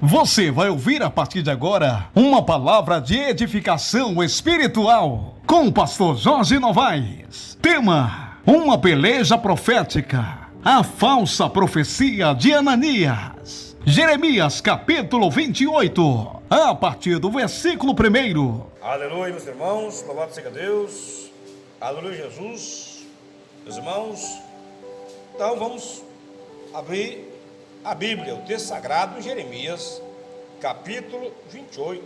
Você vai ouvir a partir de agora uma palavra de edificação espiritual com o pastor Jorge Novaes. Tema: uma peleja profética, a falsa profecia de Ananias. Jeremias capítulo 28, a partir do versículo 1. Aleluia, meus irmãos, louvado seja Deus. Aleluia, Jesus. Meus irmãos, então vamos abrir a Bíblia, o texto sagrado em Jeremias, capítulo 28,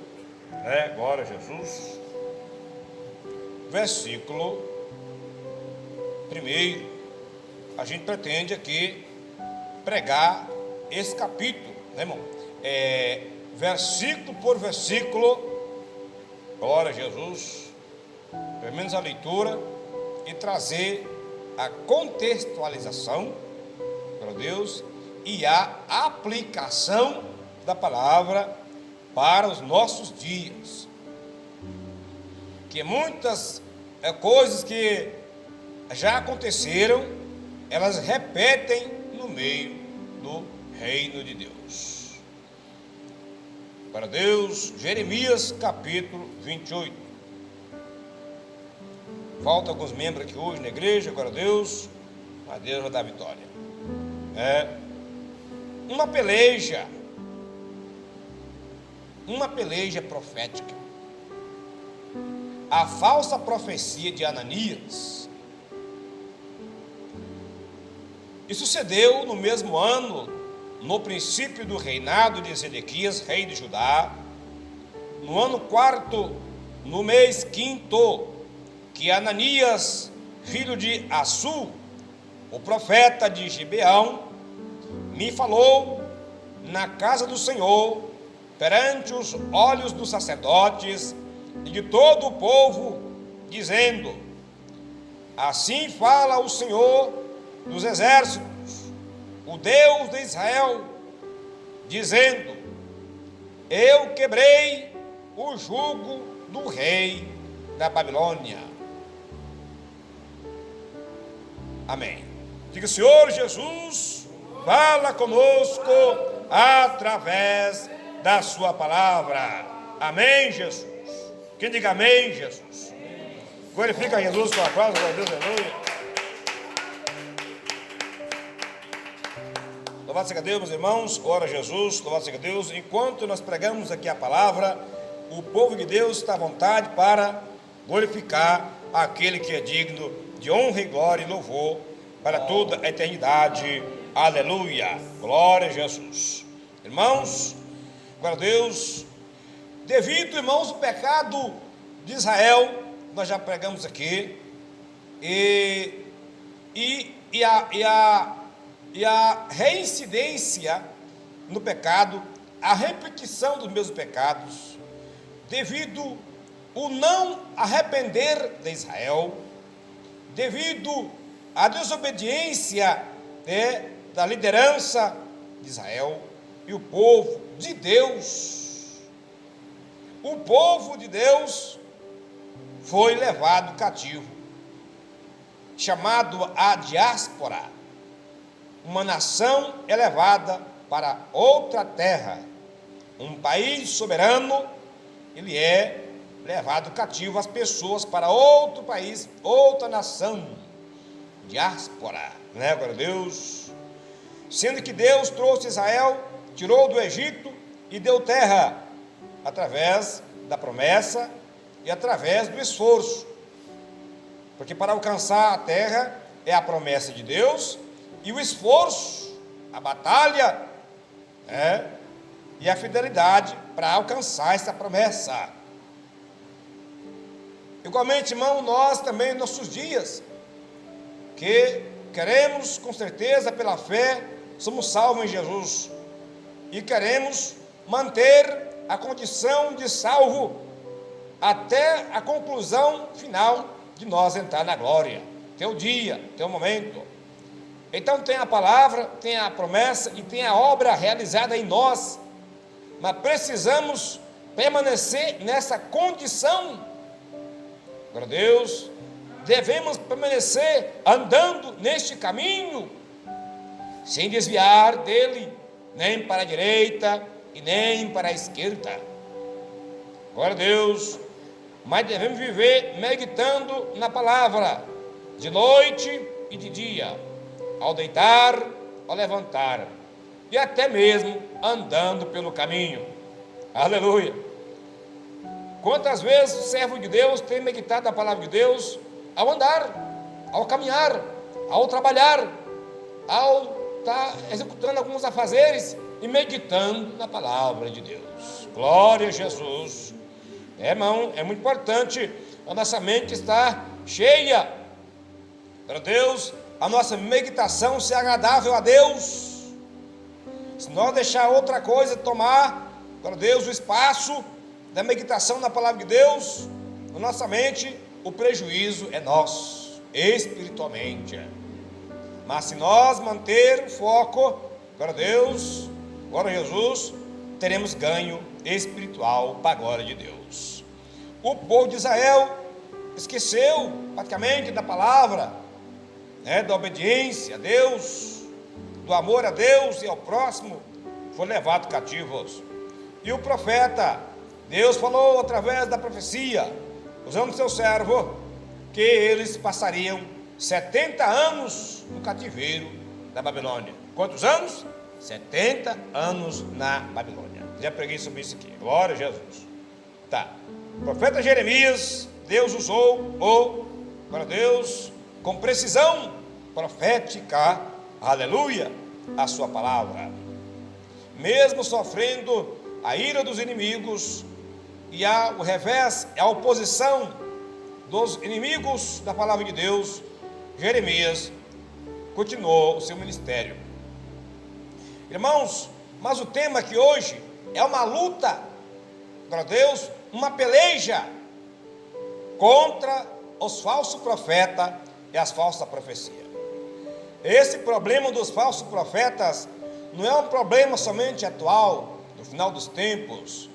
glória a Jesus, versículo 1. A gente pretende aqui pregar esse capítulo, irmão? Versículo por versículo, glória a Jesus, pelo menos a leitura, e trazer a contextualização, para Deus, e a aplicação da palavra para os nossos dias. Que muitas coisas que já aconteceram, elas repetem no meio do reino de Deus. Para Deus, Jeremias capítulo 28. Falta alguns membros aqui hoje na igreja, glória a Deus, mas Deus vai dar vitória. Uma peleja profética, a falsa profecia de Ananias. E sucedeu no mesmo ano, no princípio do reinado de Zedequias, rei de Judá, no ano 4º, no mês 5º, que Ananias, filho de Assu, o profeta de Gibeão, me falou na casa do Senhor, perante os olhos dos sacerdotes e de todo o povo, dizendo: assim fala o Senhor dos exércitos, o Deus de Israel, dizendo: eu quebrei o jugo do rei da Babilônia. Amém. Diga: Senhor Jesus, fala conosco através da sua palavra. Amém, Jesus. Quem diga amém, Jesus? Glorifica Jesus com a aplauso, glória a Deus, aleluia. Louvado seja Deus, meus irmãos, glória a Jesus, louvado seja Deus. Enquanto nós pregamos aqui a palavra, o povo de Deus está à vontade para glorificar aquele que é digno de honra e glória e louvor para toda a eternidade. Aleluia, glória a Jesus. Irmãos, glória a Deus. Devido, irmãos, ao pecado de Israel, nós já pregamos aqui, e a reincidência no pecado, a repetição dos mesmos pecados, devido ao não arrepender de Israel, devido à desobediência da liderança de Israel e o povo de Deus. O povo de Deus foi levado cativo, chamado a diáspora, uma nação elevada para outra terra, um país soberano. Ele é levado cativo, as pessoas para outro país, outra nação, diáspora, glória a Deus. Sendo que Deus trouxe Israel, tirou do Egito e deu terra, através da promessa e através do esforço, porque para alcançar a terra é a promessa de Deus, e o esforço, a batalha, e a fidelidade para alcançar essa promessa. Igualmente, irmão, nós também em nossos dias, que queremos com certeza pela fé, somos salvos em Jesus, e queremos manter a condição de salvo até a conclusão final de nós entrar na glória. Tem o dia, tem o momento. Então tem a palavra, tem a promessa e tem a obra realizada em nós, mas precisamos permanecer nessa condição. Glória a Deus. Devemos permanecer andando neste caminho, sem desviar dele, nem para a direita, e nem para a esquerda. Glória a Deus. Mas devemos viver meditando na palavra, de noite e de dia, ao deitar, ao levantar, e até mesmo andando pelo caminho. Aleluia. Quantas vezes o servo de Deus tem meditado a palavra de Deus ao andar, ao caminhar, ao trabalhar, ao estar executando alguns afazeres e meditando na palavra de Deus. Glória a Jesus. Irmão, é muito importante a nossa mente estar cheia para Deus, a nossa meditação ser agradável a Deus. Se nós deixar outra coisa tomar para Deus o espaço da meditação na palavra de Deus, na nossa mente, o prejuízo é nosso, espiritualmente. Mas se nós manter o foco para Deus, glória a Jesus, teremos ganho espiritual para a glória de Deus. O povo de Israel esqueceu praticamente da palavra, da obediência a Deus, do amor a Deus e ao próximo, foram levados cativos. E o profeta, Deus falou através da profecia, usando seu servo, que eles passariam 70 anos no cativeiro da Babilônia. Quantos anos? 70 anos na Babilônia. Já preguei sobre isso aqui. Glória a Jesus. Tá. O profeta Jeremias, Deus usou para Deus, com precisão profética, aleluia, a sua palavra. Mesmo sofrendo a ira dos inimigos e o revés, a oposição dos inimigos da palavra de Deus, Jeremias continuou o seu ministério. Irmãos, mas o tema aqui hoje é uma luta para Deus, uma peleja contra os falsos profetas e as falsas profecias. Esse problema dos falsos profetas não é um problema somente atual, no final dos tempos,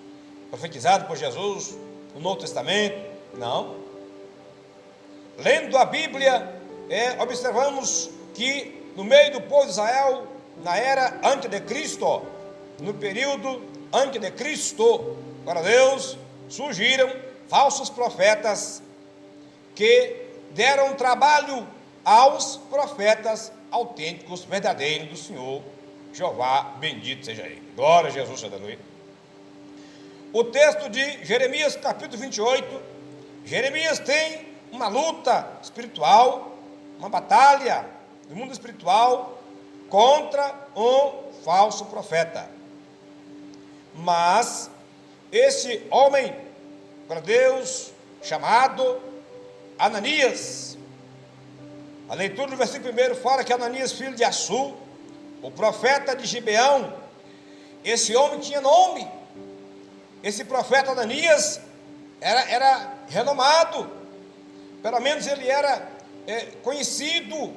profetizado por Jesus no Novo Testamento, não. Lendo a Bíblia, observamos que no meio do povo de Israel, na era antes de Cristo, no período antes de Cristo, para Deus, surgiram falsos profetas que deram trabalho aos profetas autênticos, verdadeiros do Senhor Jeová, bendito seja Ele. Glória a Jesus, aleluia. O texto de Jeremias, capítulo 28, Jeremias tem uma luta espiritual, uma batalha do mundo espiritual contra um falso profeta. Mas esse homem, para Deus, chamado Ananias, a leitura do versículo 1 fala que Ananias, filho de Assu, o profeta de Gibeão, esse homem tinha nome. Esse profeta Ananias era renomado, pelo menos ele era conhecido,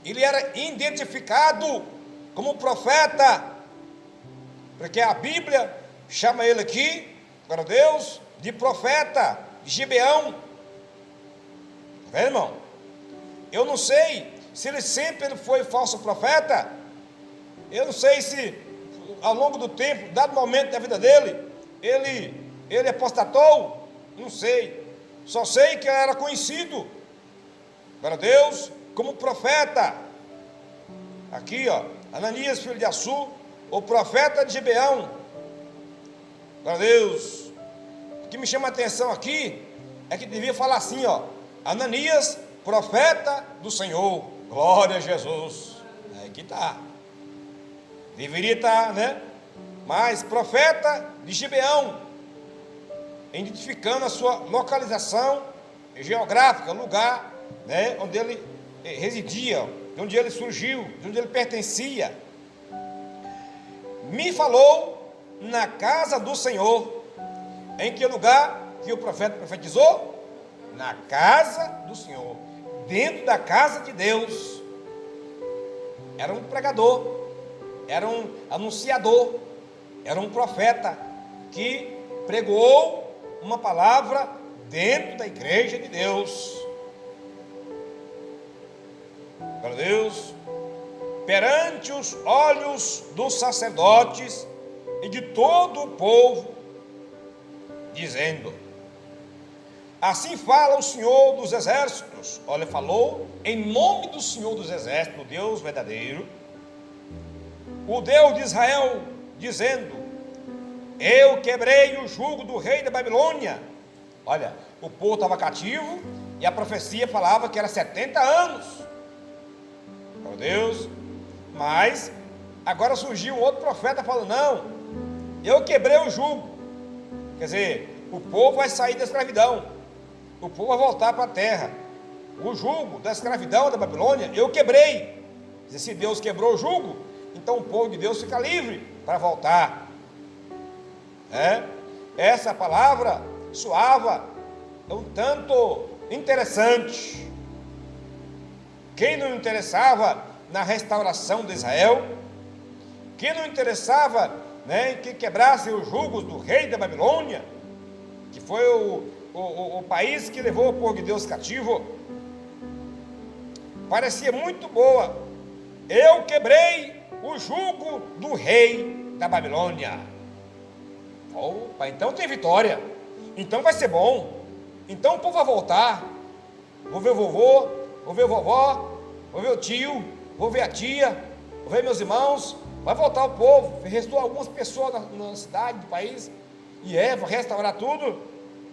ele era identificado como profeta, porque a Bíblia chama ele aqui, para Deus, de profeta de Gibeão. Está vendo, irmão? Eu não sei se ele sempre foi falso profeta, eu não sei se ao longo do tempo, dado momento da vida dele, ele apostatou, não sei, só sei que era conhecido para Deus como profeta. Aqui, Ananias, filho de Assu, o profeta de Gibeão, para Deus. O que me chama a atenção aqui é que devia falar assim, Ananias, profeta do Senhor. Glória a Jesus. Aí que está. Deveria estar, Mas profeta de Gibeão, identificando a sua localização geográfica, lugar, onde ele residia, de onde ele surgiu, de onde ele pertencia. Me falou na casa do Senhor. Em que lugar que o profeta profetizou? Na casa do Senhor, dentro da casa de Deus. Era um pregador, era um anunciador, era um profeta que pregou uma palavra dentro da igreja de Deus. Para Deus, perante os olhos dos sacerdotes e de todo o povo, dizendo: assim fala o Senhor dos Exércitos. Olha, falou em nome do Senhor dos Exércitos, o Deus verdadeiro, o Deus de Israel, dizendo: eu quebrei o jugo do rei da Babilônia. Olha, o povo estava cativo e a profecia falava que era 70 anos. Meu Deus. Mas agora surgiu um outro profeta falando: não, eu quebrei o jugo. Quer dizer, o povo vai sair da escravidão, o povo vai voltar para a terra. O jugo da escravidão da Babilônia eu quebrei. Quer dizer, se Deus quebrou o jugo, então o povo de Deus fica livre para voltar. Essa palavra soava um tanto interessante. Quem não interessava na restauração de Israel, quem não interessava, em que quebrasse os jugos do rei da Babilônia, que foi o país que levou o povo de Deus cativo, parecia muito boa. Eu quebrei o jugo do rei da Babilônia. Opa, então tem vitória, então vai ser bom, então o povo vai voltar. Vou ver o vovô, vou ver a vovó, vou ver o tio, vou ver a tia, vou ver meus irmãos, vai voltar o povo. Restou algumas pessoas na cidade, no país, e vai restaurar tudo.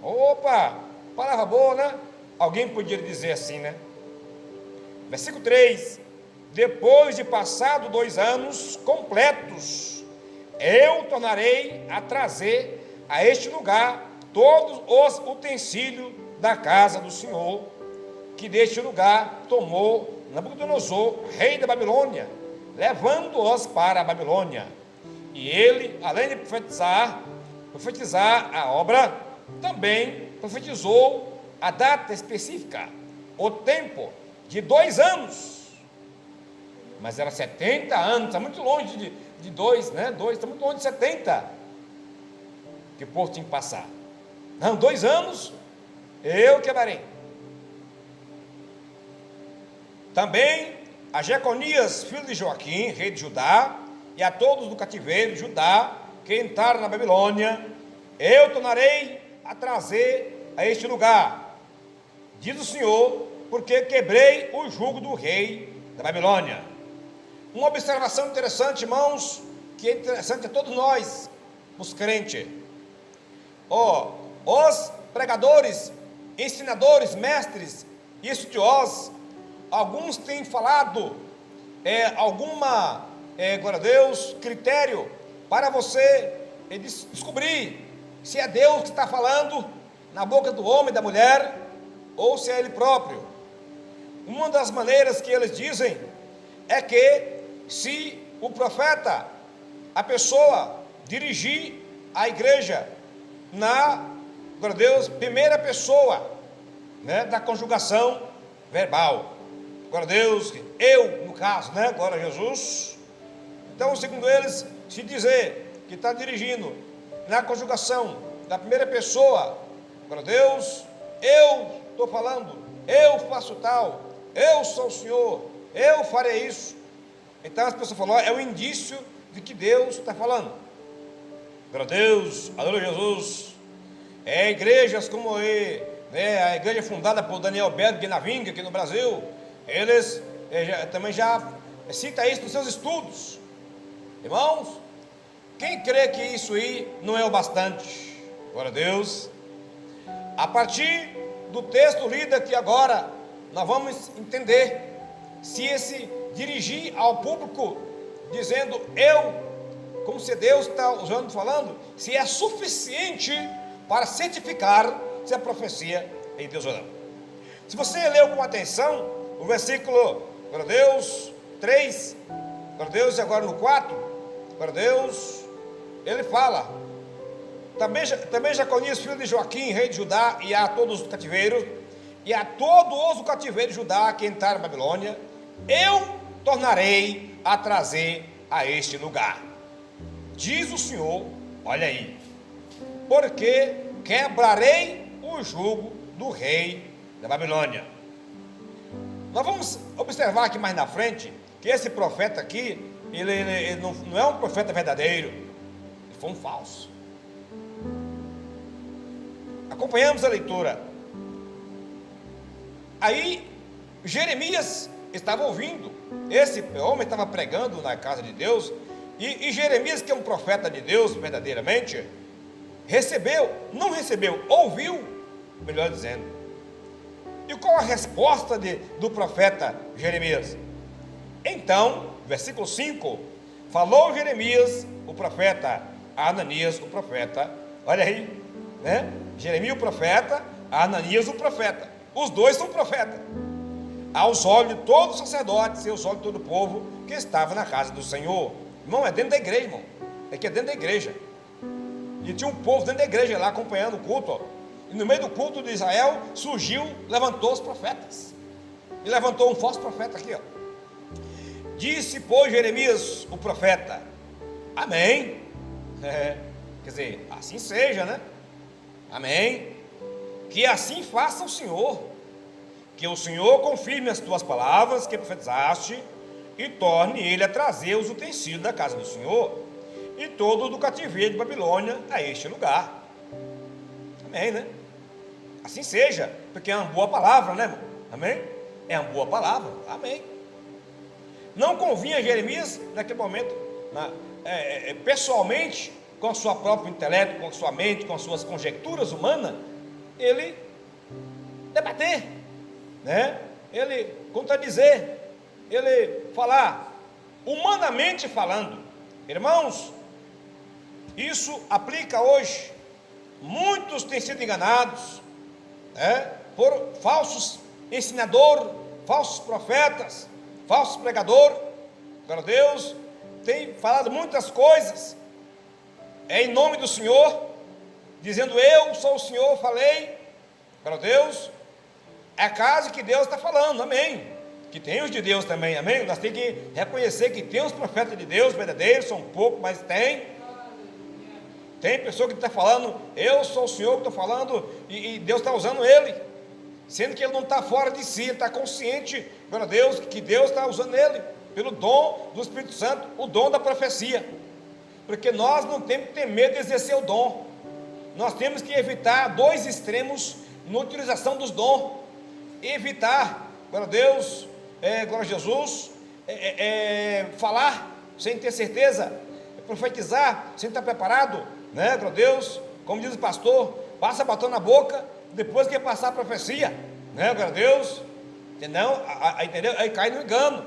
Opa, palavra boa, né? Alguém podia dizer assim, né? Versículo 3: depois de passado 2 anos completos, eu tornarei a trazer a este lugar todos os utensílios da casa do Senhor, que deste lugar tomou Nabucodonosor, rei da Babilônia, levando-os para a Babilônia. E ele, além de profetizar a obra, também profetizou a data específica, o tempo de 2 anos. Mas era 70 anos, está muito longe de 2, né? 2, está muito longe de 70 que o povo tinha que passar. Não, 2 anos eu quebrarei. Também a Jeconias, filho de Joaquim, rei de Judá, e a todos do cativeiro de Judá que entraram na Babilônia, eu tornarei a trazer a este lugar, diz o Senhor, porque quebrei o jugo do rei da Babilônia. Uma observação interessante, irmãos, que é interessante a todos nós, os crentes. Os pregadores, ensinadores, mestres e estudiosos, alguns têm falado glória a Deus, critério para você descobrir se é Deus que está falando na boca do homem e da mulher, ou se é Ele próprio. Uma das maneiras que eles dizem é que se o profeta, a pessoa, dirigir a igreja na, glória a Deus, primeira pessoa, da conjugação verbal. Glória a Deus, eu, no caso, glória a Jesus. Então, segundo eles, se dizer que está dirigindo na conjugação da primeira pessoa, glória a Deus, eu estou falando, eu faço tal, eu sou o Senhor, eu farei isso. Então as pessoas falam, é um indício de que Deus está falando. Glória a Deus, aleluia Jesus. Igrejas como a igreja fundada por Daniel Berg na Vinga, aqui no Brasil, eles também já citam isso nos seus estudos. Irmãos, quem crê que isso aí não é o bastante? Glória a Deus. A partir do texto lido aqui agora, nós vamos entender se esse dirigir ao público, dizendo eu, como se Deus está usando, falando, se é suficiente para certificar se a profecia é de Deus ou não. Se você leu com atenção o versículo, glória a Deus, 3, glória a Deus, e agora no 4, glória a Deus, ele fala, também Jeconias, filho de Joaquim, rei de Judá, e a todos os cativeiros, e a todos o cativeiro de Judá que entraram na Babilônia, eu tornarei a trazer a este lugar, diz o Senhor. Olha aí, porque quebrarei o jugo do rei da Babilônia. Nós vamos observar aqui mais na frente, que esse profeta aqui, ele não é um profeta verdadeiro. Ele foi um falso. Acompanhamos a leitura. Aí Jeremias estava ouvindo, esse homem estava pregando na casa de Deus, e Jeremias, que é um profeta de Deus verdadeiramente, ouviu, melhor dizendo. E qual a resposta do profeta Jeremias? Então, versículo 5, falou Jeremias, o profeta, a Ananias, o profeta, olha aí, né? Jeremias o profeta, a Ananias o profeta, os dois são profetas, aos olhos de todos os sacerdotes e aos olhos de todo o povo que estava na casa do Senhor. Irmão, é dentro da igreja, irmão, é que é dentro da igreja, e tinha um povo dentro da igreja lá acompanhando o culto, ó. E no meio do culto de Israel levantou os profetas, e levantou um falso profeta aqui, ó. Disse, pois, Jeremias o profeta, amém, quer dizer, assim seja, né? Amém, que assim faça o Senhor, que o Senhor confirme as tuas palavras que profetizaste, e torne ele a trazer os utensílios da casa do Senhor, e todos do cativeiro de Babilônia a este lugar. Amém, né? Assim seja, porque é uma boa palavra, né, irmão? Amém? É uma boa palavra, amém. Não convinha a Jeremias, naquele momento, pessoalmente, com o seu próprio intelecto, com a sua mente, com as suas conjecturas humanas, ele debater, né? Ele contradizer, ele falar, humanamente falando. Irmãos, isso aplica hoje. Muitos têm sido enganados, por falsos ensinadores, falsos profetas, falsos pregadores. Glória a Deus, tem falado muitas coisas em nome do Senhor, dizendo eu sou o Senhor, falei. Glória a Deus, é a casa que Deus está falando, amém. Que tem os de Deus também, amém. Nós temos que reconhecer que tem os profetas de Deus verdadeiros, são poucos, mas tem pessoa que está falando, eu sou o Senhor que estou falando, e Deus está usando ele, sendo que ele não está fora de si, ele está consciente, glória a Deus, que Deus está usando ele, pelo dom do Espírito Santo, o dom da profecia, porque nós não temos que ter medo de exercer o dom, nós temos que evitar dois extremos na utilização dos dons, evitar, glória a Deus, glória a Jesus, falar sem ter certeza, profetizar sem estar preparado, né, glória a Deus, como diz o pastor, passa batom na boca, depois que passar a profecia, né, glória a Deus, entendeu? Aí cai no engano,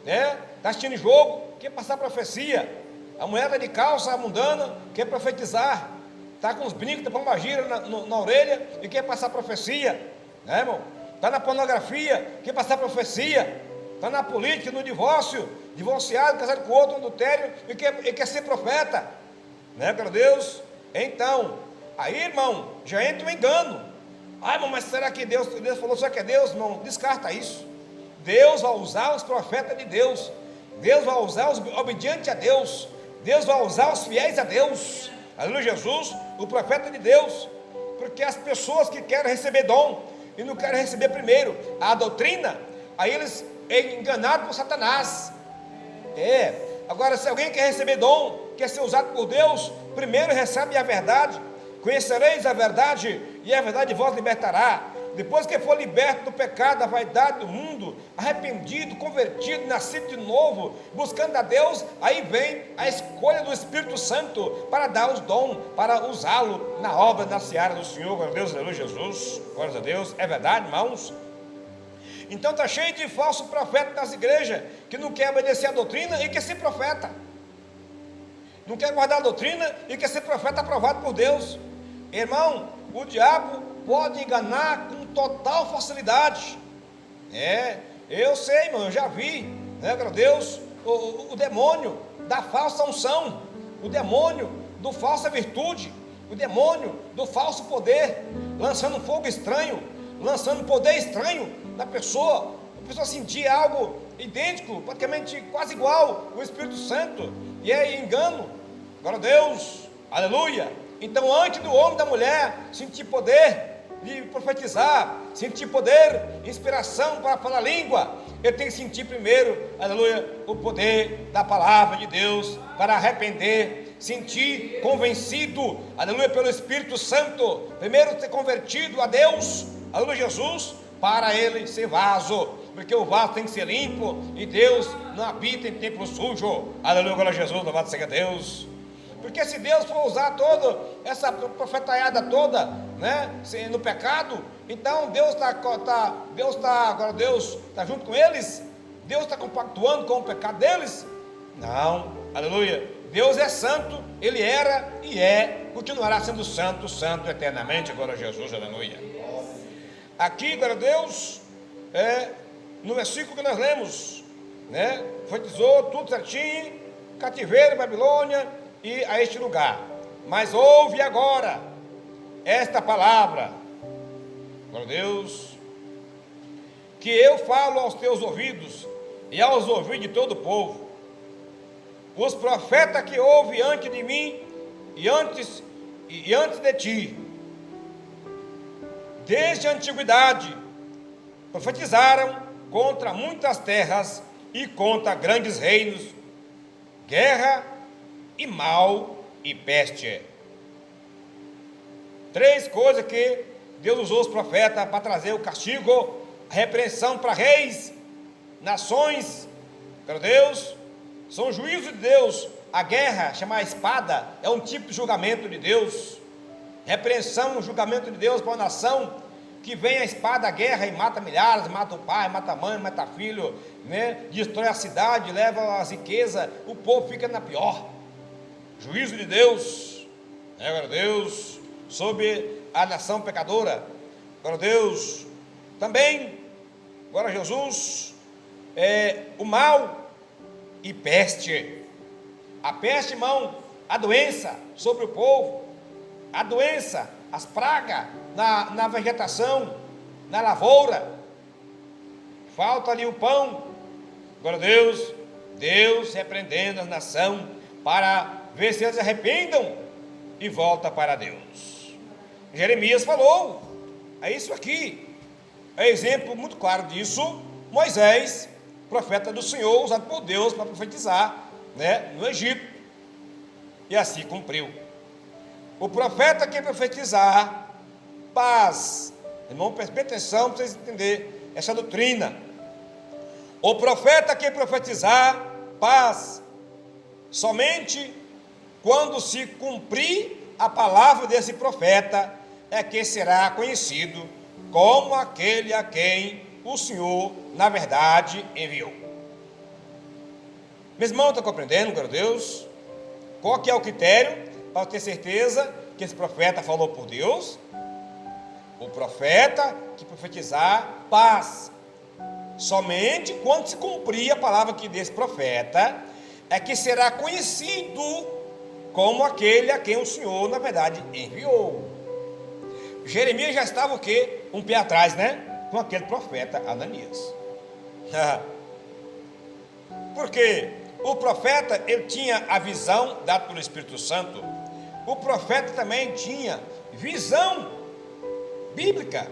né, está assistindo jogo, quer passar a profecia, a mulher está de calça mundana, quer profetizar, está com os brincos, está com uma gira na orelha, e quer passar a profecia, né, irmão, está na pornografia, quer passar a profecia, está na política, no divórcio, divorciado, casado com outro, adultério, e quer ser profeta, né, glória a Deus. Então, aí, irmão, já entra o engano. Irmão, mas será que Deus falou só que é Deus? Não, descarta isso. Deus vai usar os profetas de Deus, Deus vai usar os obedientes a Deus, Deus vai usar os fiéis a Deus, aleluia, Jesus, o profeta de Deus, porque as pessoas que querem receber dom, e não querem receber primeiro a doutrina, aí eles é enganados por Satanás. Agora, se alguém quer receber dom, quer ser usado por Deus, primeiro recebe a verdade. Conhecereis a verdade, e a verdade vos libertará. Depois que for liberto do pecado, da vaidade do mundo, arrependido, convertido, nascido de novo, buscando a Deus, aí vem a escolha do Espírito Santo para dar os dons, para usá-lo na obra, na seara do Senhor. Glória a Deus, aleluia, Jesus, glória a Deus. É verdade, irmãos? Então está cheio de falso profeta nas igrejas, que não quer obedecer a doutrina e quer ser profeta, não quer guardar a doutrina e quer ser profeta aprovado por Deus. Irmão, o diabo pode enganar com total facilidade. Eu sei, irmão, eu já vi, né, glória a Deus, o demônio da falsa unção, o demônio do falsa virtude, o demônio do falso poder, lançando fogo estranho, lançando poder estranho na pessoa, a pessoa sentir algo idêntico, praticamente quase igual o Espírito Santo, e é engano. Glória a Deus, aleluia. Então, antes do homem e da mulher sentir poder de profetizar, sentir poder, inspiração para falar língua, ele tem que sentir primeiro, aleluia, o poder da palavra de Deus para arrepender, sentir convencido, aleluia, pelo Espírito Santo. Primeiro ter convertido a Deus, aleluia, Jesus, para ele ser vaso, porque o vaso tem que ser limpo, e Deus não habita em templo sujo, aleluia, glória a Jesus, louvado seja Deus. Porque se Deus for usar toda essa profetaiada toda, né, no pecado, então Deus está junto com eles, Deus está compactuando com o pecado deles? Não, aleluia. Deus é santo, Ele era e continuará sendo santo, santo eternamente, glória a Jesus, aleluia. Aqui, glória a Deus, no versículo que nós lemos, né, profetizou tudo certinho, cativeiro, Babilônia, e a este lugar. Mas ouve agora esta palavra, glória a Deus, que eu falo aos teus ouvidos e aos ouvidos de todo o povo. Os profetas que houve antes de mim e antes de ti, desde a antiguidade, profetizaram contra muitas terras e contra grandes reinos, guerra e mal e peste. Três coisas que Deus usou os profetas para trazer o castigo, a repreensão para reis, nações, para Deus, são juízos de Deus. A guerra, chamada espada, é um tipo de julgamento de Deus. Repreensão, um julgamento de Deus para uma nação que vem a espada, a guerra, e mata milhares, mata o pai, mata a mãe, mata filho, né? Destrói a cidade, leva as riquezas, o povo fica na pior. Juízo de Deus, glória a Deus, sobre a nação pecadora, glória a Deus. Também, glória a Jesus, o mal e peste. A peste, irmão, a doença sobre o povo, a doença, as pragas na vegetação, na lavoura, falta ali o pão, glória a Deus, Deus repreendendo a nação para ver se eles arrependam e volta para Deus. Jeremias falou, é isso aqui, é exemplo muito claro disso. Moisés, profeta do Senhor, usado por Deus para profetizar, né, no Egito, e assim cumpriu. O profeta que profetizar paz, irmão, preste atenção para vocês entenderem essa doutrina. O profeta que profetizar paz, somente quando se cumprir a palavra desse profeta, é que será conhecido como aquele a quem o Senhor, na verdade, enviou. Meus irmãos, estão compreendendo, glória a Deus? Qual que é o critério para ter certeza que esse profeta falou por Deus? O profeta que profetizar paz, somente quando se cumprir a palavra que desse profeta, é que será conhecido como aquele a quem o Senhor, na verdade, enviou. Jeremias já estava o quê? Um pé atrás, né? Com aquele profeta Ananias. Porque o profeta, ele tinha a visão dada pelo Espírito Santo. O profeta também tinha visão bíblica,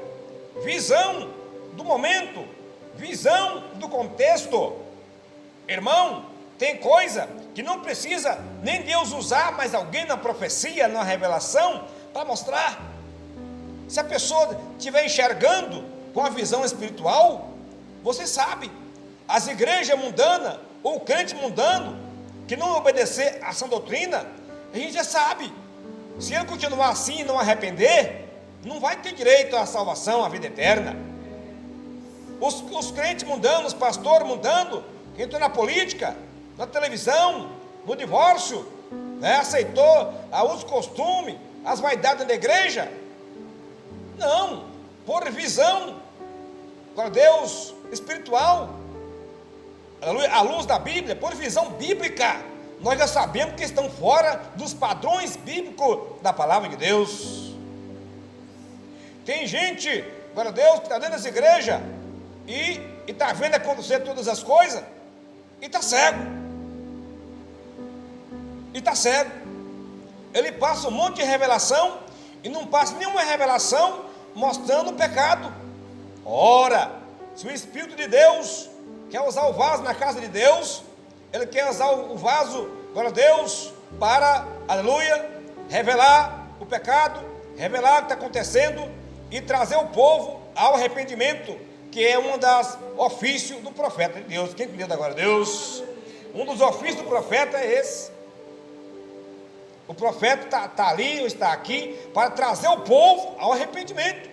visão do momento, visão do contexto. Irmão, tem coisa que não precisa nem Deus usar mais alguém na profecia, na revelação, para mostrar. Se a pessoa estiver enxergando com a visão espiritual, você sabe. As igrejas mundanas, ou o crente mundano, que não obedecer a sã doutrina, a gente já sabe. Se ele continuar assim e não arrepender, não vai ter direito à salvação, à vida eterna. Os crentes mundanos, pastor mundano, que entrou na política, na televisão, no divórcio, né, aceitou a uso costume, as vaidades da igreja. Não, por visão, glória a Deus, espiritual, à luz da Bíblia, por visão bíblica, nós já sabemos que estão fora dos padrões bíblicos da palavra de Deus. Tem gente, glória a Deus, que está dentro dessa igreja e está vendo acontecer todas as coisas e está cego. Ele passa um monte de revelação e não passa nenhuma revelação mostrando o pecado. Ora, se o Espírito de Deus quer usar o vaso na casa de Deus, ele quer usar o vaso, glória a Deus, para, aleluia, revelar o pecado, revelar o que está acontecendo e trazer o povo ao arrependimento, que é um dos ofícios do profeta de Deus. Quem entendeu agora? Deus. Um dos ofícios do profeta é esse. O profeta está ali, ou está aqui, para trazer o povo ao arrependimento,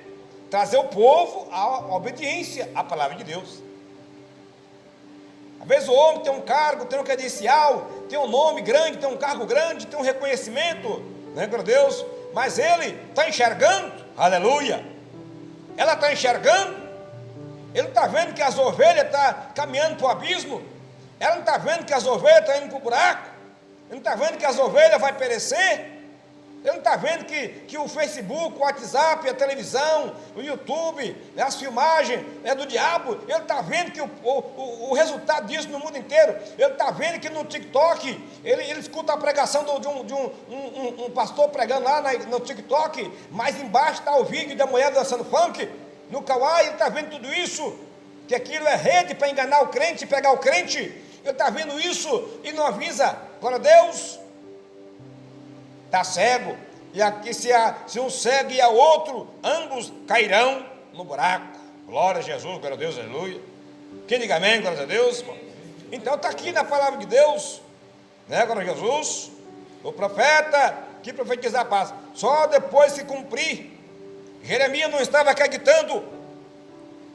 trazer o povo à obediência à palavra de Deus. Às vezes o homem tem um cargo, tem um credencial, tem um nome grande, tem um cargo grande, tem um reconhecimento, né, glória a Deus, mas ele está enxergando, aleluia, ela está enxergando, ele não está vendo que as ovelhas estão caminhando para o abismo, ela não está vendo que as ovelhas estão indo para o buraco, ele não está vendo que as ovelhas vão perecer, ele não está vendo que o Facebook, o WhatsApp, a televisão, o YouTube, as filmagens é do diabo. Ele está vendo que o resultado disso no mundo inteiro. Ele está vendo que no TikTok, ele escuta a pregação de um pastor pregando lá no TikTok, mas embaixo está o vídeo da mulher dançando funk, no Kawaii. Ele está vendo tudo isso, que aquilo é rede para enganar o crente, pegar o crente. Ele está vendo isso e não avisa. Glória a Deus. Está cego, e aqui se um cego e a outro, ambos cairão no buraco. Glória a Jesus, glória a Deus, aleluia. Quem diga amém, glória a Deus. Então está aqui na palavra de Deus, né, glória a Jesus, o profeta que profetiza a paz, só depois se cumprir. Jeremias não estava acreditando,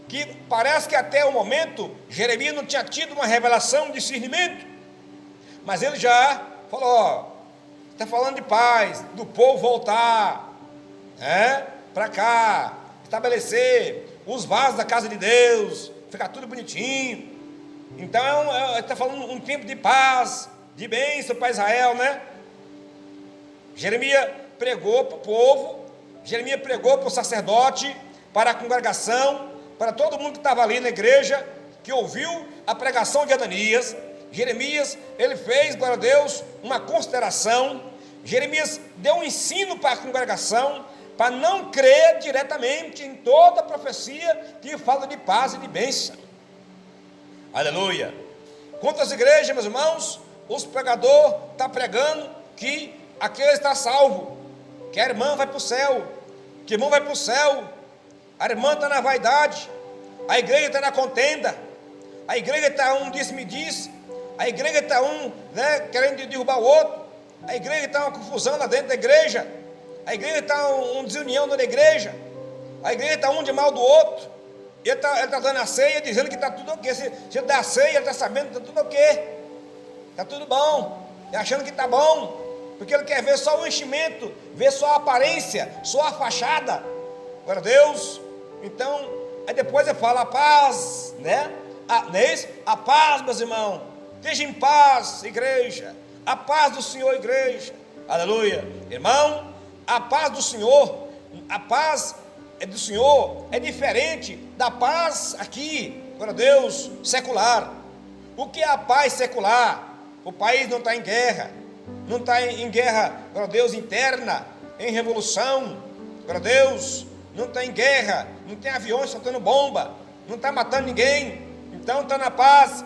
que parece que até o momento, Jeremias não tinha tido uma revelação, um discernimento, mas ele já falou, ó, está falando de paz, do povo voltar, para cá, estabelecer os vasos da casa de Deus, ficar tudo bonitinho. Então está falando um tempo de paz, de bênção para Israel, né? Jeremias pregou para o povo, Jeremias pregou para o sacerdote, para a congregação, para todo mundo que estava ali na igreja, que ouviu a pregação de Ananias. Jeremias, ele fez, glória a Deus, uma consideração. Jeremias deu um ensino para a congregação, para não crer diretamente em toda a profecia que fala de paz e de bênção. Aleluia. Quanto às igrejas, meus irmãos, os pregadores estão pregando que aquele está salvo, que a irmã vai para o céu, que o irmão vai para o céu, a irmã está na vaidade, a igreja está na contenda, a igreja está um disse-me-disse, a igreja está querendo derrubar o outro, a igreja está uma confusão lá dentro da igreja, a igreja está uma desunião na igreja, a igreja está um de mal do outro, ele está dando a ceia, dizendo que está tudo ok, se ele dá a ceia, ele está sabendo que está tudo ok, está tudo bom, achando que está bom, porque ele quer ver só o enchimento, ver só a aparência, só a fachada, glória a Deus. Então, aí depois ele fala a paz, né? Não é isso? A paz, meus irmãos, esteja em paz, igreja, a paz do Senhor, igreja, aleluia, irmão, a paz do Senhor, a paz do Senhor é diferente da paz aqui, glória a Deus, secular. O que é a paz secular? O país não está em guerra, não está em guerra, glória a Deus, interna, em revolução, glória a Deus, não está em guerra, não tem aviões soltando bomba, não está matando ninguém, então está na paz.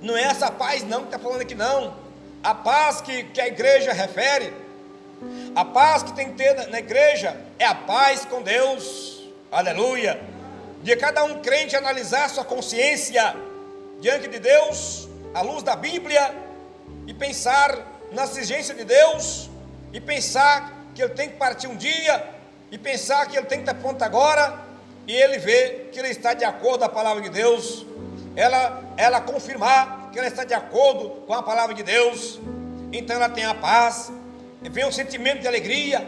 Não é essa paz não que está falando aqui não, a paz que a igreja refere, a paz que tem que ter na igreja é a paz com Deus, aleluia, de cada um crente analisar sua consciência diante de Deus, à luz da Bíblia, e pensar na exigência de Deus, e pensar que ele tem que partir um dia, e pensar que ele tem que estar pronto agora, e ele vê que ele está de acordo com a palavra de Deus, ela confirmar que ela está de acordo com a palavra de Deus, então ela tem a paz, vem um sentimento de alegria,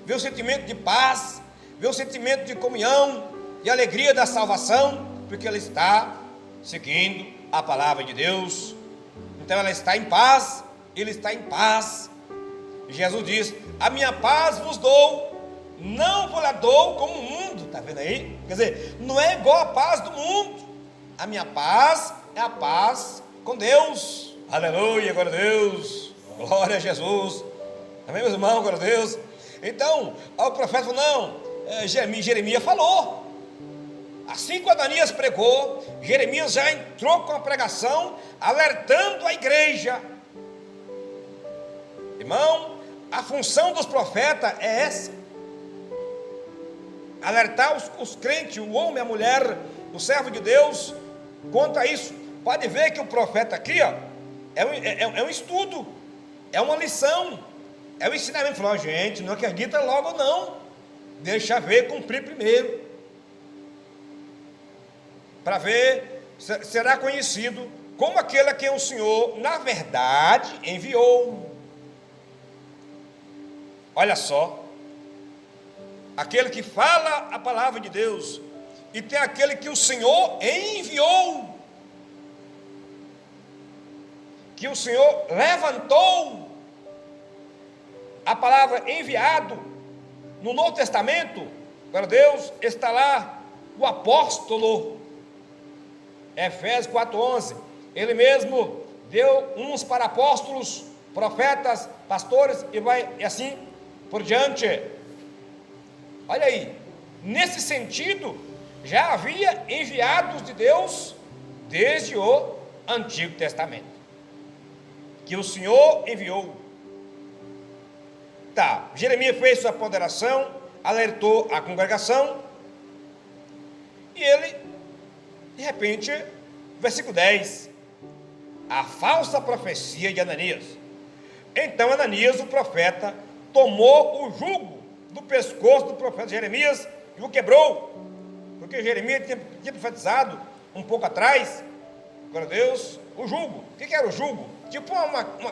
vem um sentimento de paz, vem um sentimento de comunhão, de alegria da salvação, porque ela está seguindo a palavra de Deus, então ela está em paz, ele está em paz. Jesus diz, a minha paz vos dou, não vos la dou como o mundo, está vendo aí? Quer dizer, não é igual a paz do mundo, a minha paz é a paz com Deus, aleluia, glória a Deus, glória a Jesus, amém, meus irmãos, glória a Deus. Então, o profeta falou, não, Jeremias falou, assim que Ananias pregou, Jeremias já entrou com a pregação, alertando a igreja, Irmão, a função dos profetas é essa: alertar os crentes, o homem, a mulher, o servo de Deus, quanto a isso. Pode ver que o profeta aqui, ó, é um estudo, é uma lição, é um ensinamento. Falou, gente, não acredita logo não, deixa ver cumprir primeiro, para ver, será conhecido como aquele a quem o Senhor, na verdade, enviou. Olha só, aquele que fala a palavra de Deus, e tem aquele que o Senhor enviou, que o Senhor levantou. A palavra enviado, no Novo Testamento, para Deus, está lá o apóstolo, Efésios 4:11, ele mesmo deu uns para apóstolos, profetas, pastores, e assim por diante. Olha aí, nesse sentido, já havia enviados de Deus desde o Antigo Testamento, que o Senhor enviou. Tá, Jeremias fez sua ponderação, alertou a congregação, e ele, de repente, versículo 10, a falsa profecia de Ananias. Então Ananias, o profeta, tomou o jugo do pescoço do profeta Jeremias e o quebrou, porque Jeremias tinha profetizado um pouco atrás, glória a Deus, o jugo. O que era o jugo? Tipo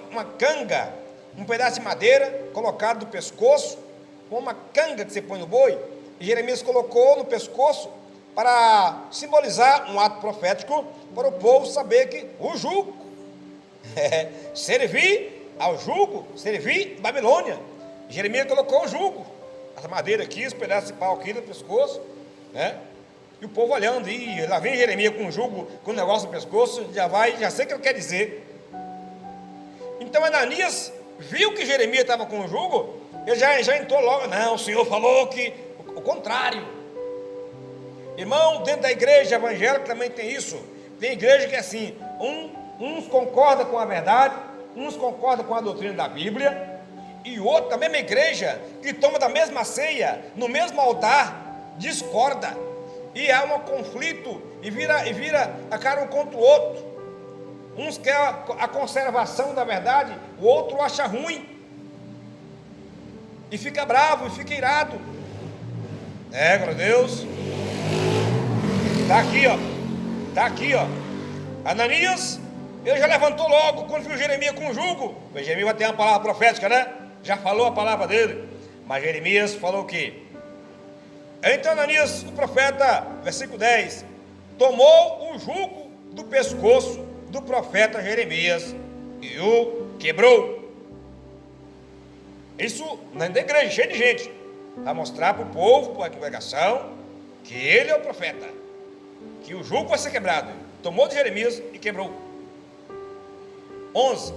uma canga, um pedaço de madeira colocado no pescoço, com uma canga que você põe no boi, e Jeremias colocou no pescoço para simbolizar um ato profético, para o povo saber que o jugo, servir ao jugo, servir Babilônia. Jeremias colocou o jugo, essa madeira aqui, esse pedaço de pau aqui no pescoço, né? E o povo olhando, e lá vem Jeremias com o jugo, com o negócio no pescoço, já sei o que ele quer dizer. Então Ananias viu que Jeremias estava com o jugo, ele já entrou logo, não, o Senhor falou que o contrário. Irmão, dentro da igreja evangélica também tem isso. Tem igreja que é assim, uns concordam com a verdade, uns concordam com a doutrina da Bíblia, e outro, a mesma igreja, que toma da mesma ceia, no mesmo altar, discorda, e há um conflito, e vira a cara um contra o outro. Uns querem a conservação da verdade, o outro acha ruim, e fica bravo, e fica irado. Glória a Deus. Está aqui, ó. Ananias, ele já levantou logo, quando viu Jeremias com o jugo. Jeremias vai ter uma palavra profética, né? Já falou a palavra dele. Mas Jeremias falou o quê? Então Ananias, o profeta, versículo 10, tomou o jugo do pescoço do profeta Jeremias e o quebrou. Isso na igreja, cheio de gente, para mostrar para o povo, para a congregação, que ele é o profeta, que o jugo vai ser quebrado. Tomou de Jeremias e quebrou. 11,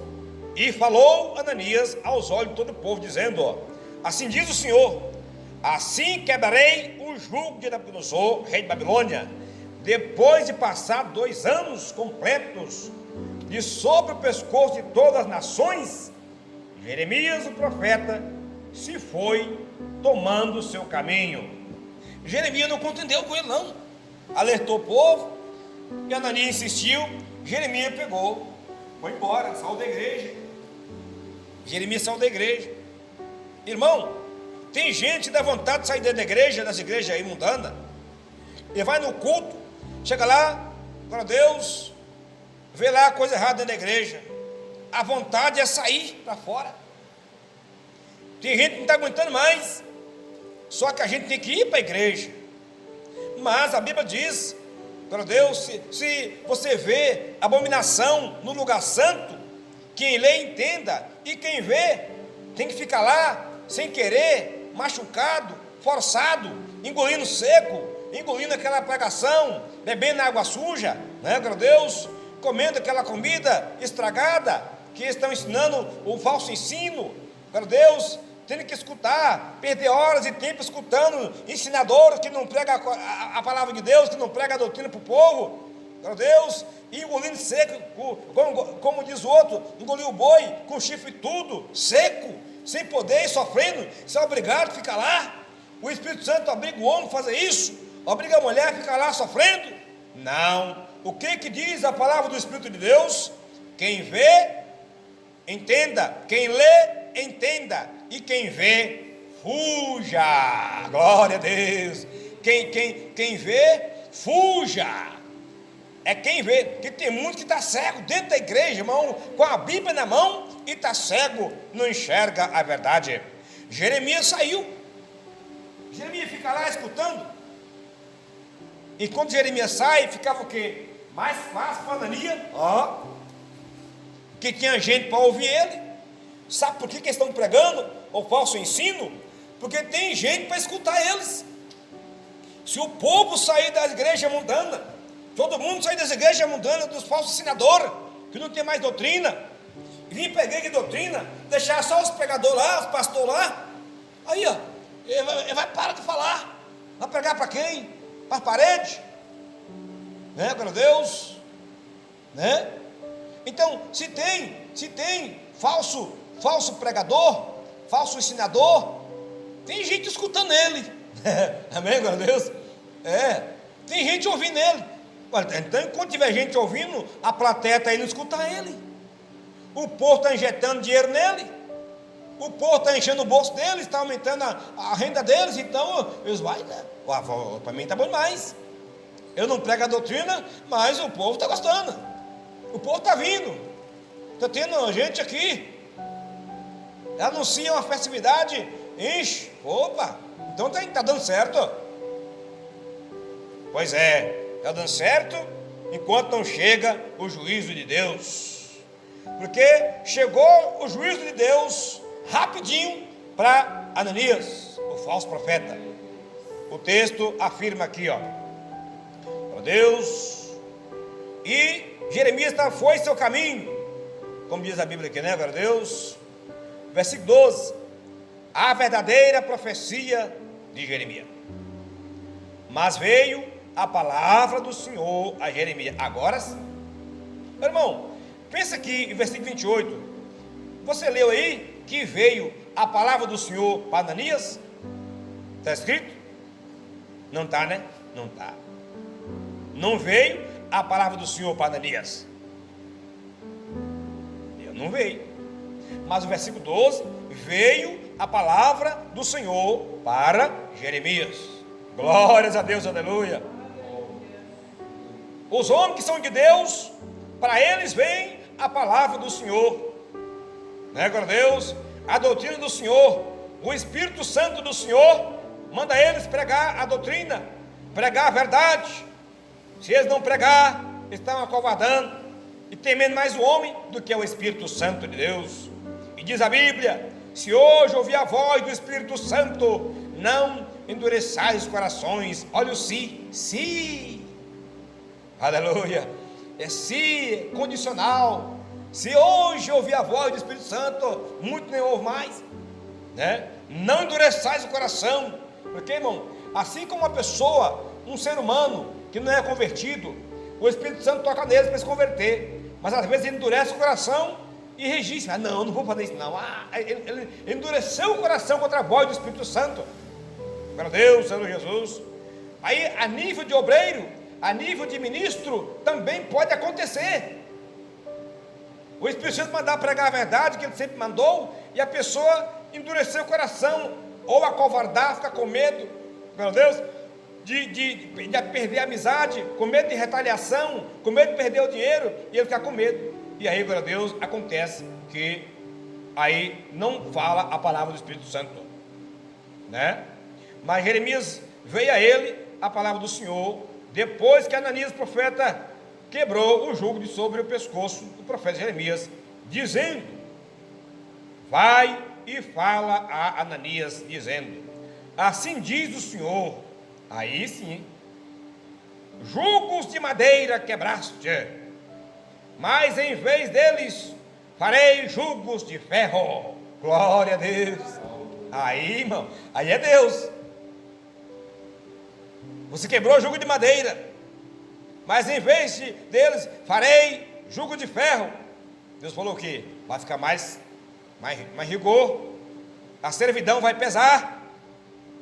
e falou Ananias aos olhos de todo o povo, dizendo, ó, assim diz o Senhor, assim quebrarei o jugo de Nabucodonosor, rei de Babilônia, depois de passar 2 anos completos, de sobre o pescoço de todas as nações. Jeremias, o profeta, se foi tomando o seu caminho. Jeremias não contendeu com ele não, alertou o povo, e Ananias insistiu. Jeremias pegou, foi embora, saiu da igreja. Jeremias saiu da igreja. Irmão, tem gente que dá vontade de sair da igreja, das igrejas aí mundanas, e vai no culto, chega lá, glória a Deus, vê lá coisa errada dentro da igreja, a vontade é sair para fora. Tem gente que não está aguentando mais, só que a gente tem que ir para a igreja. Mas a Bíblia diz, glória a Deus, se você vê abominação no lugar santo, quem lê entenda, e quem vê tem que ficar lá sem querer, machucado, forçado, engolindo seco, engolindo aquela pregação, bebendo água suja, né, glória a Deus, comendo aquela comida estragada, que estão ensinando o falso ensino, glória a Deus, tendo que escutar, perder horas e tempo escutando ensinadores que não pregam a palavra de Deus, que não pregam a doutrina para o povo, glória a Deus, engolindo seco, como diz o outro, engoliu o boi com chifre e tudo, seco, sem poder, sofrendo, ser obrigado a ficar lá. O Espírito Santo obriga o homem a fazer isso, obriga a mulher a ficar lá sofrendo. Não, o que diz a palavra do Espírito de Deus? Quem vê, entenda, quem lê, entenda, e quem vê, fuja. Glória a Deus. Quem vê, fuja. É quem vê, porque tem muito que está cego dentro da igreja, irmão, com a Bíblia na mão, e está cego, não enxerga a verdade. Jeremias saiu, Jeremias fica lá escutando. E quando Jeremias sai, ficava o quê? Mais fácil para Ananias, que tinha gente para ouvir ele. Sabe por que eles estão pregando o falso ensino? Porque tem gente para escutar eles. Se o povo sair da igreja mundana, todo mundo sair das igrejas mundanas, dos falsos ensinadores, que não tem mais doutrina, e vir para a igreja de doutrina, deixar só os pregadores lá, os pastores lá, aí ele vai parar de falar. Vai pregar para quem? Para a parede, né? Glória a Deus, né? Então, se tem falso pregador, falso ensinador, tem gente escutando ele. Amém, glória a Deus. Tem gente ouvindo ele. Então, enquanto tiver gente ouvindo, a plateia está indo escutar ele. O povo está injetando dinheiro nele. O povo está enchendo o bolso deles, está aumentando a renda deles. Então, eles vão, né? Para mim está bom demais. Eu não prego a doutrina, mas o povo está gostando. O povo está vindo. Está tendo gente aqui. Anuncia uma festividade, enche. Opa, então está dando certo. Pois é, está dando certo enquanto não chega o juízo de Deus. Porque chegou o juízo de Deus rapidinho para Ananias, o falso profeta. O texto afirma aqui, ó Deus, e Jeremias foi seu caminho, como diz a Bíblia aqui, né? Glória a Deus. Versículo 12, a verdadeira profecia de Jeremias. Mas veio a palavra do Senhor a Jeremias. Agora sim, meu irmão, pensa aqui em versículo 28, você leu aí que veio a palavra do Senhor para Ananias? Está escrito? Não está, né? Não está. Não veio a palavra do Senhor para Ananias. Não veio. Mas o versículo 12, veio a palavra do Senhor para Jeremias. Glórias a Deus, aleluia. Os homens que são de Deus, para eles vem a palavra do Senhor, né? Glória a Deus. A doutrina do Senhor, o Espírito Santo do Senhor manda eles pregar a doutrina, pregar a verdade. Se eles não pregar, estão acovardando e temendo mais o homem do que o Espírito Santo de Deus. E diz a Bíblia: se hoje ouvir a voz do Espírito Santo, não endureçais os corações. Olha o se, aleluia, se condicional. Se hoje ouvir a voz do Espírito Santo, muito nem ouve mais, né? Não endureçais o coração. Porque, irmão, assim como uma pessoa, um ser humano que não é convertido, o Espírito Santo toca neles para se converter, mas às vezes ele endurece o coração e registra: não vou fazer isso não. Ele endureceu o coração contra a voz do Espírito Santo. Glória a Deus, Senhor Jesus. Aí, a nível de obreiro, a nível de ministro, também pode acontecer. O Espírito Santo mandar pregar a verdade que ele sempre mandou, e a pessoa endurecer o coração, ou acovardar, ficar com medo, meu Deus, de perder a amizade, com medo de retaliação, com medo de perder o dinheiro, e ele ficar com medo. E aí, glória a Deus, acontece que aí não fala a palavra do Espírito Santo, né? Mas Jeremias veio a ele a palavra do Senhor, depois que Ananias, profeta, quebrou o jugo de sobre o pescoço do profeta Jeremias, dizendo: vai e fala a Ananias, dizendo: assim diz o Senhor. Aí sim, jugos de madeira quebraste, mas em vez deles farei jugos de ferro. Glória a Deus. Aí, irmão, aí é Deus. Você quebrou o jugo de madeira, Mas em vez deles, farei jugo de ferro. Deus falou que vai ficar mais rigor, a servidão vai pesar,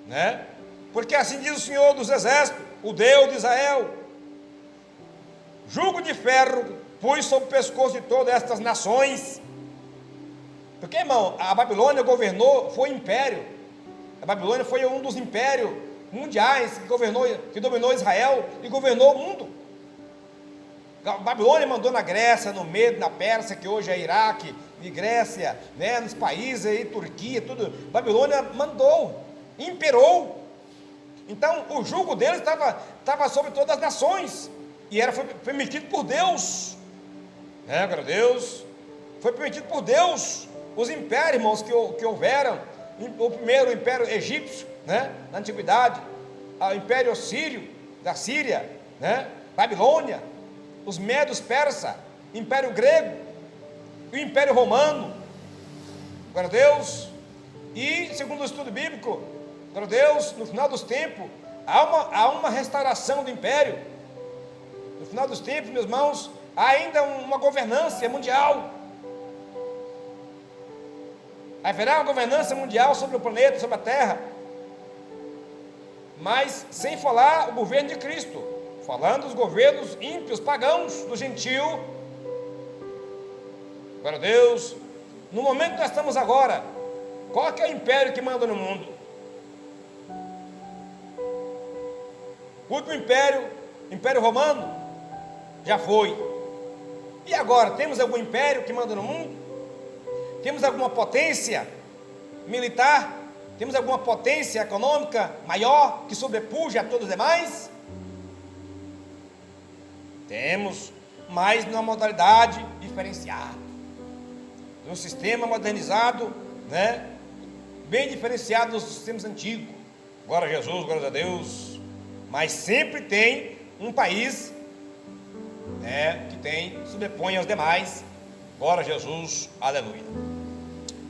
né? Porque assim diz o Senhor dos Exércitos, o Deus de Israel: jugo de ferro pus sobre o pescoço de todas estas nações. Porque, irmão, a Babilônia foi império. A Babilônia foi um dos impérios mundiais que dominou Israel e governou o mundo. A Babilônia mandou na Grécia, no Medo, na Pérsia, que hoje é Iraque, e Grécia, né, nos países aí, Turquia, tudo. Babilônia mandou, imperou. Então o jugo deles estava sobre todas as nações, e foi permitido por Deus, né, glória a Deus. Foi permitido por Deus. Os impérios, irmãos, que houveram, o primeiro o império egípcio, né, na antiguidade, o império sírio, da Síria, né, Babilônia, os medos persa, império grego, o império romano, glória a Deus. E segundo o estudo bíblico, glória a Deus, no final dos tempos há uma restauração do império. No final dos tempos, meus irmãos, há ainda uma governança mundial. Haverá uma governança mundial sobre o planeta, sobre a terra, mas sem falar o governo de Cristo, falando dos governos ímpios, pagãos, do gentio. Glória a Deus. No momento que nós estamos agora, qual que é o império que manda no mundo? O último império romano, já foi. E agora, temos algum império que manda no mundo? Temos alguma potência militar? Temos alguma potência econômica maior que sobrepuja a todos os demais? Temos, mas numa modalidade diferenciada, num sistema modernizado, né? Bem diferenciado dos sistemas antigos. Glória a Jesus, glória a Deus. Mas sempre tem um país, né, que sobrepõe aos demais. Glória a Jesus, aleluia.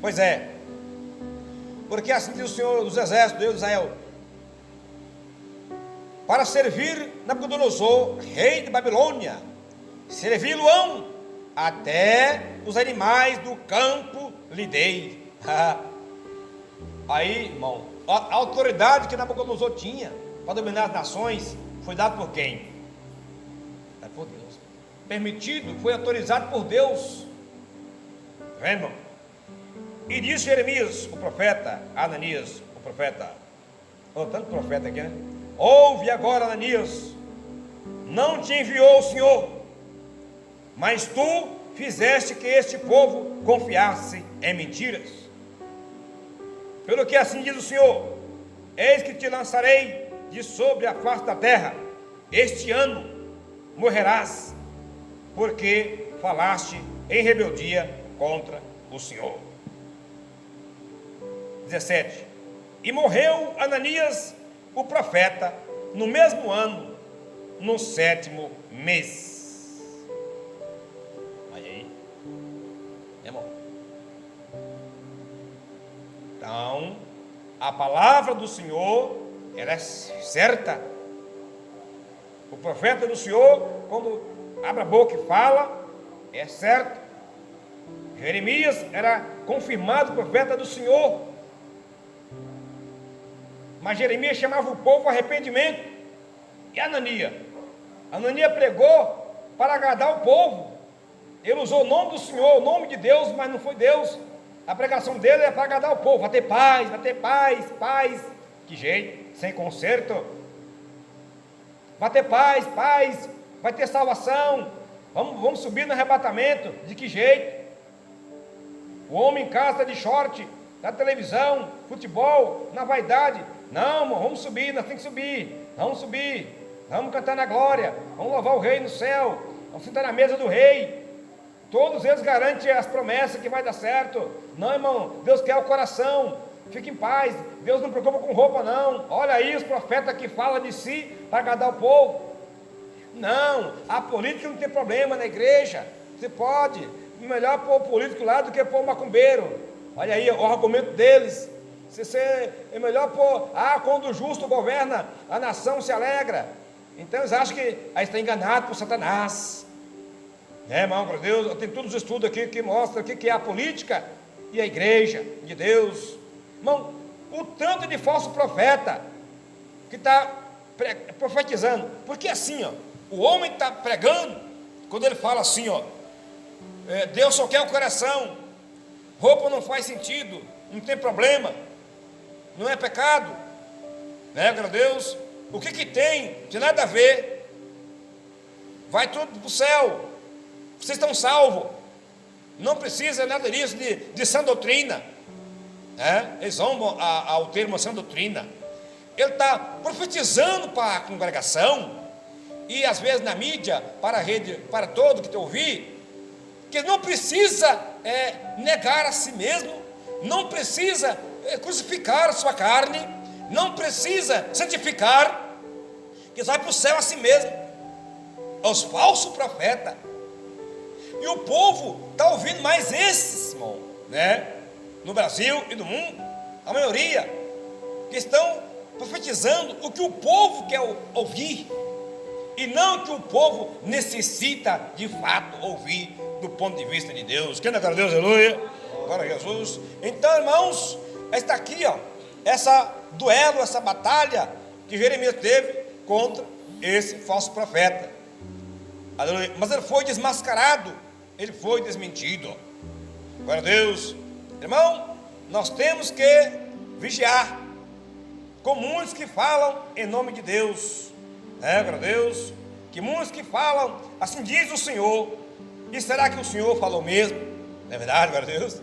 Pois é, porque assim diz o Senhor dos Exércitos, Deus de Israel: para servir Nabucodonosor, rei de Babilônia, servi-lo-ão até os animais do campo lhe dei. Aí, irmão, a autoridade que Nabucodonosor tinha para dominar as nações foi dada por quem? É por Deus. Permitido, foi autorizado por Deus. Está vendo, irmão? E disse Jeremias, o profeta, Ananias, o profeta, tanto profeta aqui, né? Ouve agora, Ananias, não te enviou o Senhor, mas tu fizeste que este povo confiasse em mentiras. Pelo que assim diz o Senhor: eis que te lançarei de sobre a face da terra, este ano morrerás, porque falaste em rebeldia contra o Senhor. 17. E morreu Ananias, o profeta, no mesmo ano, no 7º mês. Olha aí, irmão. Então, a palavra do Senhor, ela é certa. O profeta do Senhor, quando abre a boca e fala, é certo. Jeremias era confirmado profeta do Senhor. Mas Jeremias chamava o povo ao arrependimento. E Ananias pregou para agradar o povo. Ele usou o nome do Senhor, o nome de Deus, mas não foi Deus. A pregação dele é para agradar o povo. Vai ter paz, vai ter paz, paz. Que jeito? Sem conserto. Vai ter paz, paz. Vai ter salvação. Vamos subir no arrebatamento. De que jeito? O homem em casa de short, na televisão, futebol, na vaidade. Não, irmão, vamos subir, nós temos que subir. Vamos subir, vamos cantar na glória. Vamos louvar o rei no céu. Vamos sentar na mesa do rei. Todos eles garantem as promessas que vai dar certo. Não, irmão, Deus quer o coração. Fique em paz, Deus não preocupa com roupa não. Olha aí os profetas que falam de si para agradar o povo. Não, a política não tem problema na igreja. Você pode, melhor pôr o político lá do que pôr o macumbeiro. Olha aí o argumento deles. É melhor pôr, quando o justo governa, a nação se alegra. Então eles acham que aí está enganado por Satanás. Irmão, para Deus, eu tenho todos os estudos aqui que mostram o que é a política e a igreja de Deus. Irmão, o tanto de falso profeta que está profetizando, porque assim, o homem está pregando, quando ele fala assim, Deus só quer o coração, roupa não faz sentido, não tem problema, não é pecado, glória a Deus, o que tem, não tem nada a ver, vai tudo para o céu, vocês estão salvos, não precisa nada disso de sã doutrina, eles zombam ao termo sã doutrina. Ele está profetizando para a congregação, e às vezes na mídia, para a rede, para todo que te ouvir, que não precisa negar a si mesmo, não precisa crucificar a sua carne, não precisa santificar, que vai para o céu a si mesmo, aos falsos profetas. E o povo está ouvindo mais esses, irmão, no Brasil e no mundo, a maioria, que estão profetizando o que o povo quer ouvir, e não o que o povo necessita de fato ouvir do ponto de vista de Deus. Quem adora a Deus, aleluia, glória a Jesus. Então, irmãos, está aqui, essa duelo, essa batalha que Jeremias teve contra esse falso profeta, aleluia. Mas ele foi desmascarado, ele foi desmentido, glória a Deus. Irmão, nós temos que vigiar com muitos que falam em nome de Deus, glória a Deus, que muitos que falam, assim diz o Senhor, e será que o Senhor falou mesmo? Não é verdade, glória a Deus?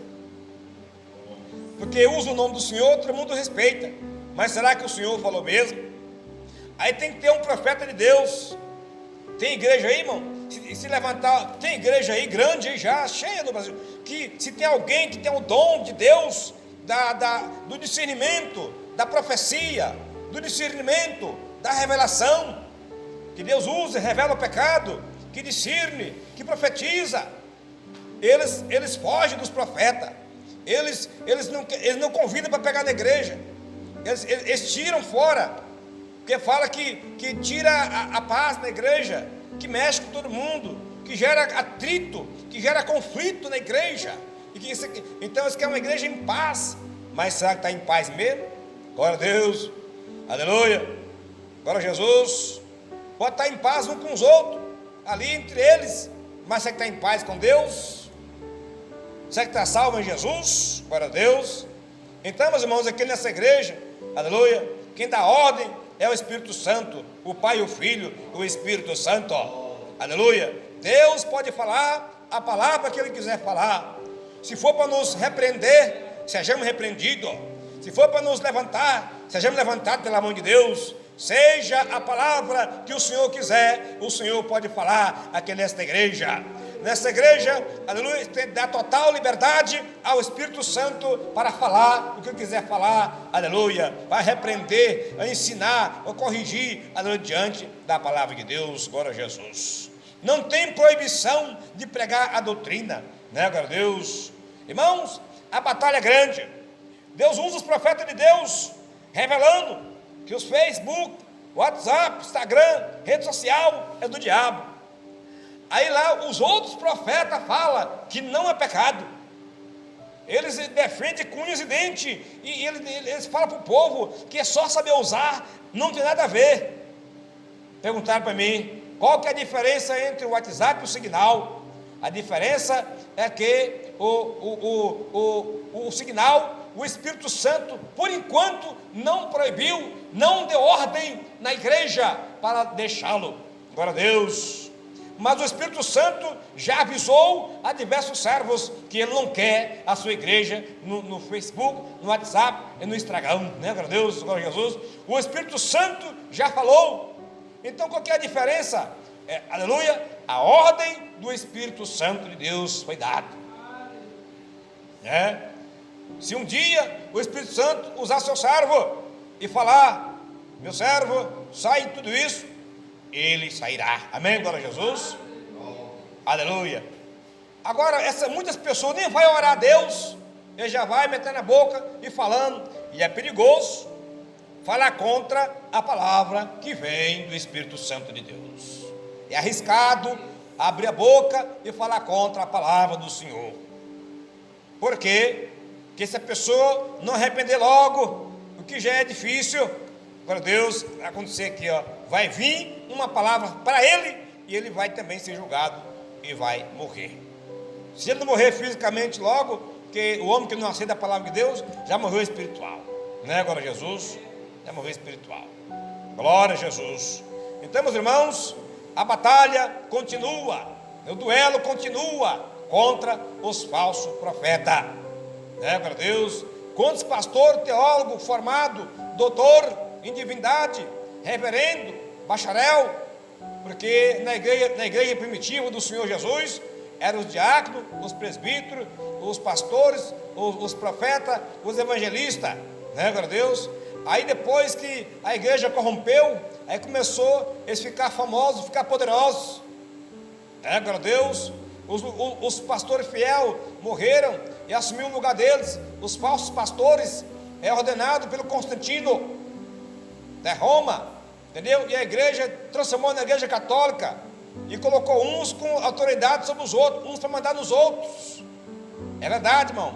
Porque usa o nome do Senhor, todo mundo respeita, mas será que o Senhor falou mesmo? Aí tem que ter um profeta de Deus. Tem igreja aí, irmão, se levantar, tem igreja aí grande aí já, cheia no Brasil, que se tem alguém que tem o dom de Deus, do discernimento, da profecia, do discernimento, da revelação, que Deus usa, revela o pecado, que discerne, que profetiza, eles fogem dos profetas, eles não convidam para pegar na igreja, eles tiram fora, porque fala que tira a paz na igreja, que mexe com todo mundo, que gera atrito, que gera conflito na igreja, então eles querem uma igreja em paz, mas será que está em paz mesmo? Glória a Deus, aleluia, glória a Jesus. Pode estar em paz um com os outros, ali entre eles, mas será que está em paz com Deus? Será que está salvo em Jesus? Glória a Deus. Então, meus irmãos, aqui nessa igreja, aleluia, quem dá ordem é o Espírito Santo, o Pai, o Filho, o Espírito Santo, aleluia. Deus pode falar a palavra que Ele quiser falar. Se for para nos repreender, sejamos repreendidos. Se for para nos levantar, sejamos levantados pela mão de Deus. Seja a palavra que o Senhor quiser, o Senhor pode falar aqui nesta igreja. Nessa igreja, aleluia, dá total liberdade ao Espírito Santo para falar o que quiser falar, aleluia, vai repreender, a ensinar, a corrigir, aleluia, diante da palavra de Deus, glória a Jesus. Não tem proibição de pregar a doutrina, glória a Deus. Irmãos, a batalha é grande. Deus usa os profetas de Deus, revelando que os Facebook, WhatsApp, Instagram, rede social é do diabo. Aí lá os outros profetas falam que não é pecado. Eles defendem com unhas e dentes, e eles falam para o povo que é só saber usar, não tem nada a ver. Perguntaram para mim, qual que é a diferença entre o WhatsApp e o Signal? A diferença é que o Signal, o Espírito Santo, por enquanto, não proibiu, não deu ordem na igreja para deixá-lo. Glória a Deus. Mas o Espírito Santo já avisou a diversos servos que ele não quer a sua igreja no Facebook, no WhatsApp e no Instagram, glória a Deus, glória a Jesus. O Espírito Santo já falou. Então qual que é a diferença? Aleluia, a ordem do Espírito Santo de Deus foi dada. Se um dia o Espírito Santo usar seu servo e falar, meu servo, sai de tudo isso, ele sairá, amém, glória a Jesus, aleluia. Agora, muitas pessoas nem vai orar a Deus, ele já vai metendo a boca e falando, e é perigoso falar contra a palavra que vem do Espírito Santo de Deus. É arriscado abrir a boca e falar contra a palavra do Senhor. Por quê? Porque se a pessoa não arrepender logo, o que já é difícil, para Deus, vai acontecer aqui, vai vir uma palavra para ele, e ele vai também ser julgado e vai morrer. Se ele não morrer fisicamente logo, porque o homem que não aceita a palavra de Deus, já morreu espiritual, né? Glória a Jesus, já morreu espiritual. Glória a Jesus. Então, meus irmãos, a batalha continua, o duelo continua contra os falsos profetas, né? Glória a Deus. Quantos pastor, teólogo, formado, doutor em divindade, reverendo, bacharel, porque na igreja primitiva do Senhor Jesus, eram os diáconos, os presbíteros, os pastores, os profetas, os evangelistas, né, glória a Deus. Aí depois que a igreja corrompeu, aí começou eles ficar famosos, ficar poderosos, né, glória a Deus. Os pastores fiéis morreram e assumiu o lugar deles, os falsos pastores, ordenado pelo Constantino, da Roma, entendeu? E a igreja transformou na igreja católica, e colocou uns com autoridade sobre os outros, uns para mandar nos outros. É verdade, irmão.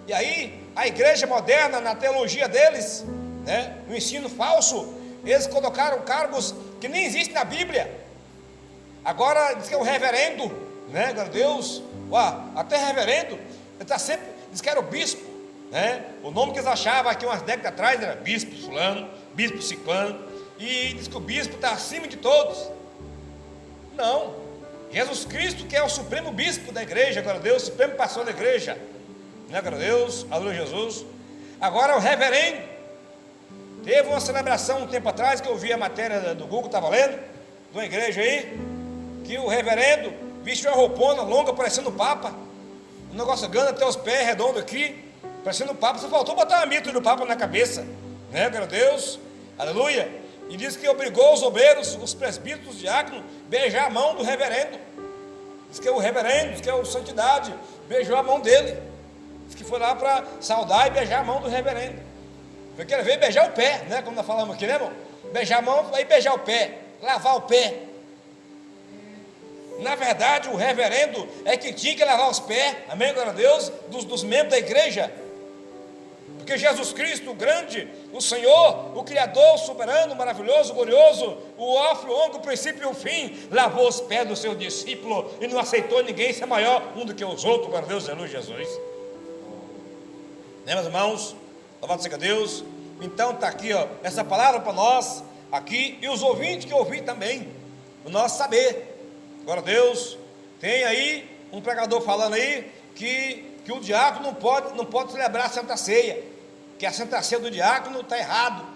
E aí a igreja moderna, na teologia deles, né, no ensino falso, eles colocaram cargos que nem existem na Bíblia. Agora diz que é o reverendo, né, glória a Deus. Até reverendo, ele está sempre, diz que era o bispo, né? O nome que eles achavam aqui umas décadas atrás era bispo fulano, bispo ciclano, e diz que o bispo está acima de todos. Não, Jesus Cristo, que é o supremo bispo da igreja, glória a Deus, supremo pastor da igreja, né, glória a Deus, aleluia Jesus. Agora o reverendo, teve uma celebração um tempo atrás, que eu vi a matéria do Google, estava lendo, de uma igreja aí, que o reverendo vestiu uma roupona longa, parecendo o Papa, um negócio grande até os pés, redondo aqui, parecendo o Papa, só faltou botar a mitra do Papa na cabeça, né, glória a Deus, aleluia. E diz que obrigou os obreiros, os presbíteros, os diáconos, beijar a mão do reverendo. Diz que é o reverendo, diz que é o santidade, beijou a mão dele. Diz que foi lá para saudar e beijar a mão do reverendo. Eu quero ver beijar o pé, né? Como nós falamos aqui, né, irmão? Beijar a mão, aí beijar o pé, lavar o pé. Na verdade, o reverendo é que tinha que lavar os pés, amém, glória a Deus, dos membros da igreja. Porque Jesus Cristo, o grande, o Senhor, o Criador, soberano, maravilhoso, glorioso, o alfa, o ômega, o princípio e o fim, lavou os pés do seu discípulo e não aceitou ninguém ser maior um do que os outros, glória a Deus, aleluia, Jesus. Né, meus irmãos? Louvado seja Deus. Então está aqui, essa palavra para nós, aqui, e os ouvintes que ouvir também, o nosso saber. Glória a Deus. Tem aí um pregador falando aí que o diácono não pode celebrar a Santa Ceia, que a Santa Ceia do diácono está errado,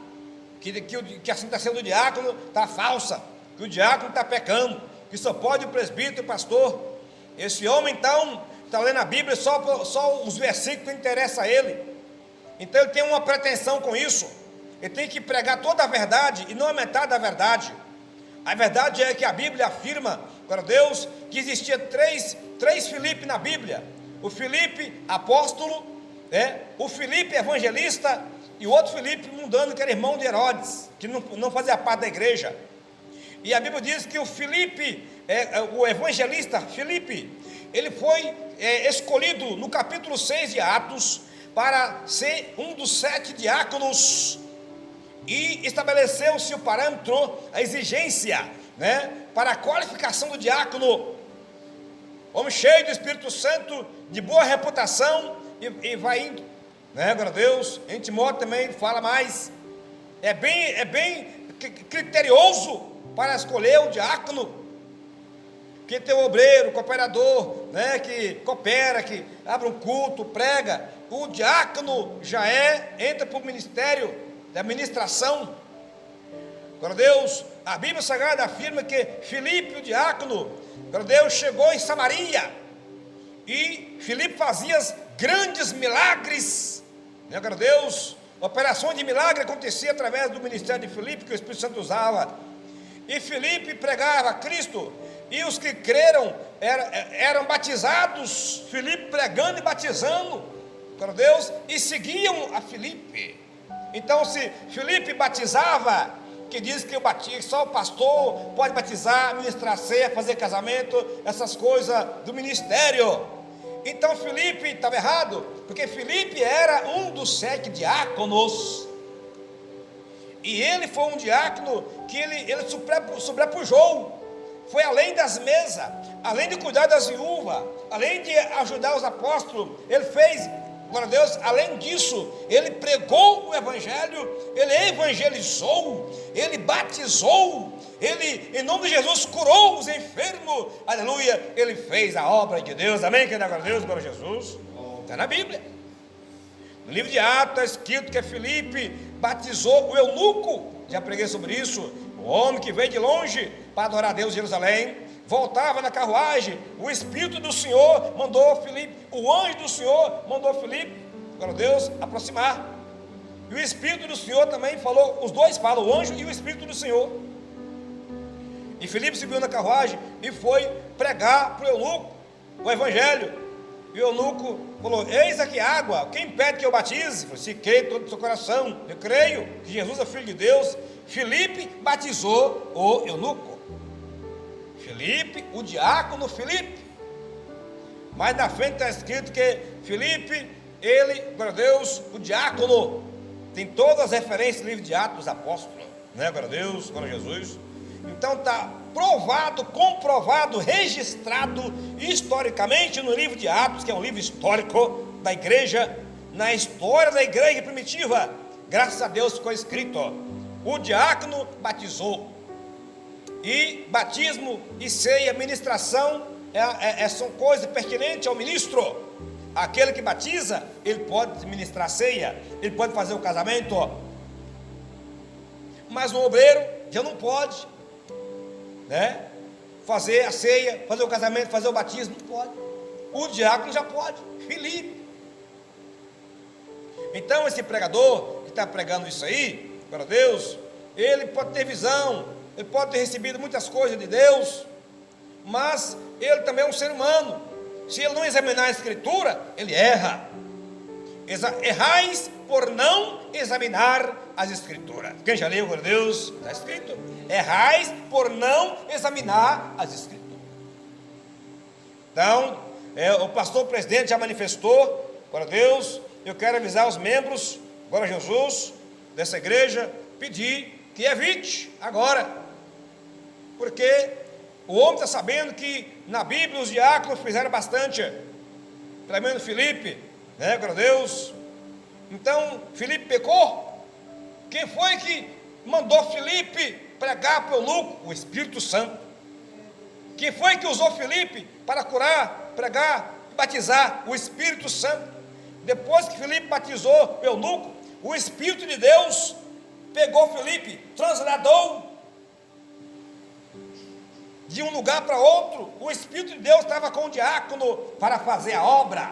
que a Santa Ceia do diácono está falsa, que o diácono está pecando, que só pode o presbítero e o pastor. Esse homem então está lendo a Bíblia só os versículos que interessam a ele. Então ele tem uma pretensão com isso. Ele tem que pregar toda a verdade e não a metade da verdade. A verdade é que a Bíblia afirma, glória a Deus, que existia três Filipe na Bíblia. O Filipe apóstolo, o Filipe evangelista e o outro Filipe mundano, que era irmão de Herodes, que não fazia parte da igreja. E a Bíblia diz que o Filipe, o evangelista Filipe, ele foi escolhido no capítulo 6 de Atos para ser um dos 7 diáconos, e estabeleceu-se o parâmetro, a exigência, né, para a qualificação do diácono. Homem cheio do Espírito Santo, de boa reputação, e vai indo, né, glória a Deus. Em Timóteo também fala mais, é bem criterioso para escolher o diácono, porque tem o obreiro, o cooperador, né, que coopera, que abre um culto, prega. O diácono já entra para o ministério da administração. Glória a Deus. A Bíblia Sagrada afirma que Filipe, o diácono, glória a Deus, chegou em Samaria, e Filipe fazia grandes milagres, né, glória a Deus. Operações de milagre acontecia através do ministério de Filipe, que o Espírito Santo usava. E Filipe pregava a Cristo, e os que creram eram batizados. Filipe pregando e batizando, glória a Deus, e seguiam a Filipe. Então, se Filipe batizava, que diz que só o pastor pode batizar, ministrar ceia, fazer casamento, essas coisas do ministério. Então Filipe estava errado, porque Filipe era um dos 7 diáconos, e ele foi um diácono que ele sobrepujou, foi além das mesas, além de cuidar das viúvas, além de ajudar os apóstolos, ele fez, glória a Deus, além disso, ele pregou o evangelho, ele evangelizou, ele batizou, ele, em nome de Jesus, curou os enfermos, aleluia, ele fez a obra de Deus, amém, que glória a Deus, glória a Jesus, está na Bíblia, no livro de Atos está escrito que Filipe batizou o eunuco, já preguei sobre isso, o homem que veio de longe para adorar a Deus em Jerusalém, voltava na carruagem, o Espírito do Senhor mandou Filipe, o anjo do Senhor mandou Filipe, glória a Deus, aproximar, e o Espírito do Senhor também falou, os dois falam, o anjo e o Espírito do Senhor, e Filipe subiu na carruagem e foi pregar para o eunuco o evangelho, e o eunuco falou, eis aqui água, quem impede que eu batize? Falei, se crê todo o seu coração, eu creio que Jesus é Filho de Deus. Filipe batizou o eunuco, Filipe, o diácono Filipe, mas na frente está escrito que Filipe, ele, glória a Deus, o diácono, tem todas as referências do livro de Atos dos Apóstolos, né, glória a Deus, glória a Jesus, então está provado, comprovado, registrado historicamente no livro de Atos, que é um livro histórico da igreja, na história da igreja primitiva, graças a Deus ficou escrito, o diácono batizou, e batismo e ceia, ministração, são coisas pertinentes ao ministro, aquele que batiza, ele pode ministrar ceia, ele pode fazer o casamento, mas o obreiro já não pode, né? Fazer a ceia, fazer o casamento, fazer o batismo, não pode, o diácono já pode, Filipe. Então esse pregador que está pregando isso aí, glória a Deus, ele pode ter visão, ele pode ter recebido muitas coisas de Deus, mas ele também é um ser humano, se ele não examinar a escritura, ele erra, errais por não examinar as escrituras, quem já leu, glória a Deus, está escrito, errais por não examinar as escrituras. Então, o pastor presidente já manifestou, glória a Deus, eu quero avisar os membros, glória a Jesus, dessa igreja, pedir que evite agora, porque o homem está sabendo que na Bíblia os diáconos fizeram bastante, pelo menos Filipe, né, glória a Deus. Então Filipe pecou. Quem foi que mandou Filipe pregar para o eunuco? O Espírito Santo. Quem foi que usou Filipe para curar, pregar, batizar? O Espírito Santo. Depois que Filipe batizou o eunuco, o Espírito de Deus pegou Filipe, trasladou de um lugar para outro. O Espírito de Deus estava com o diácono para fazer a obra,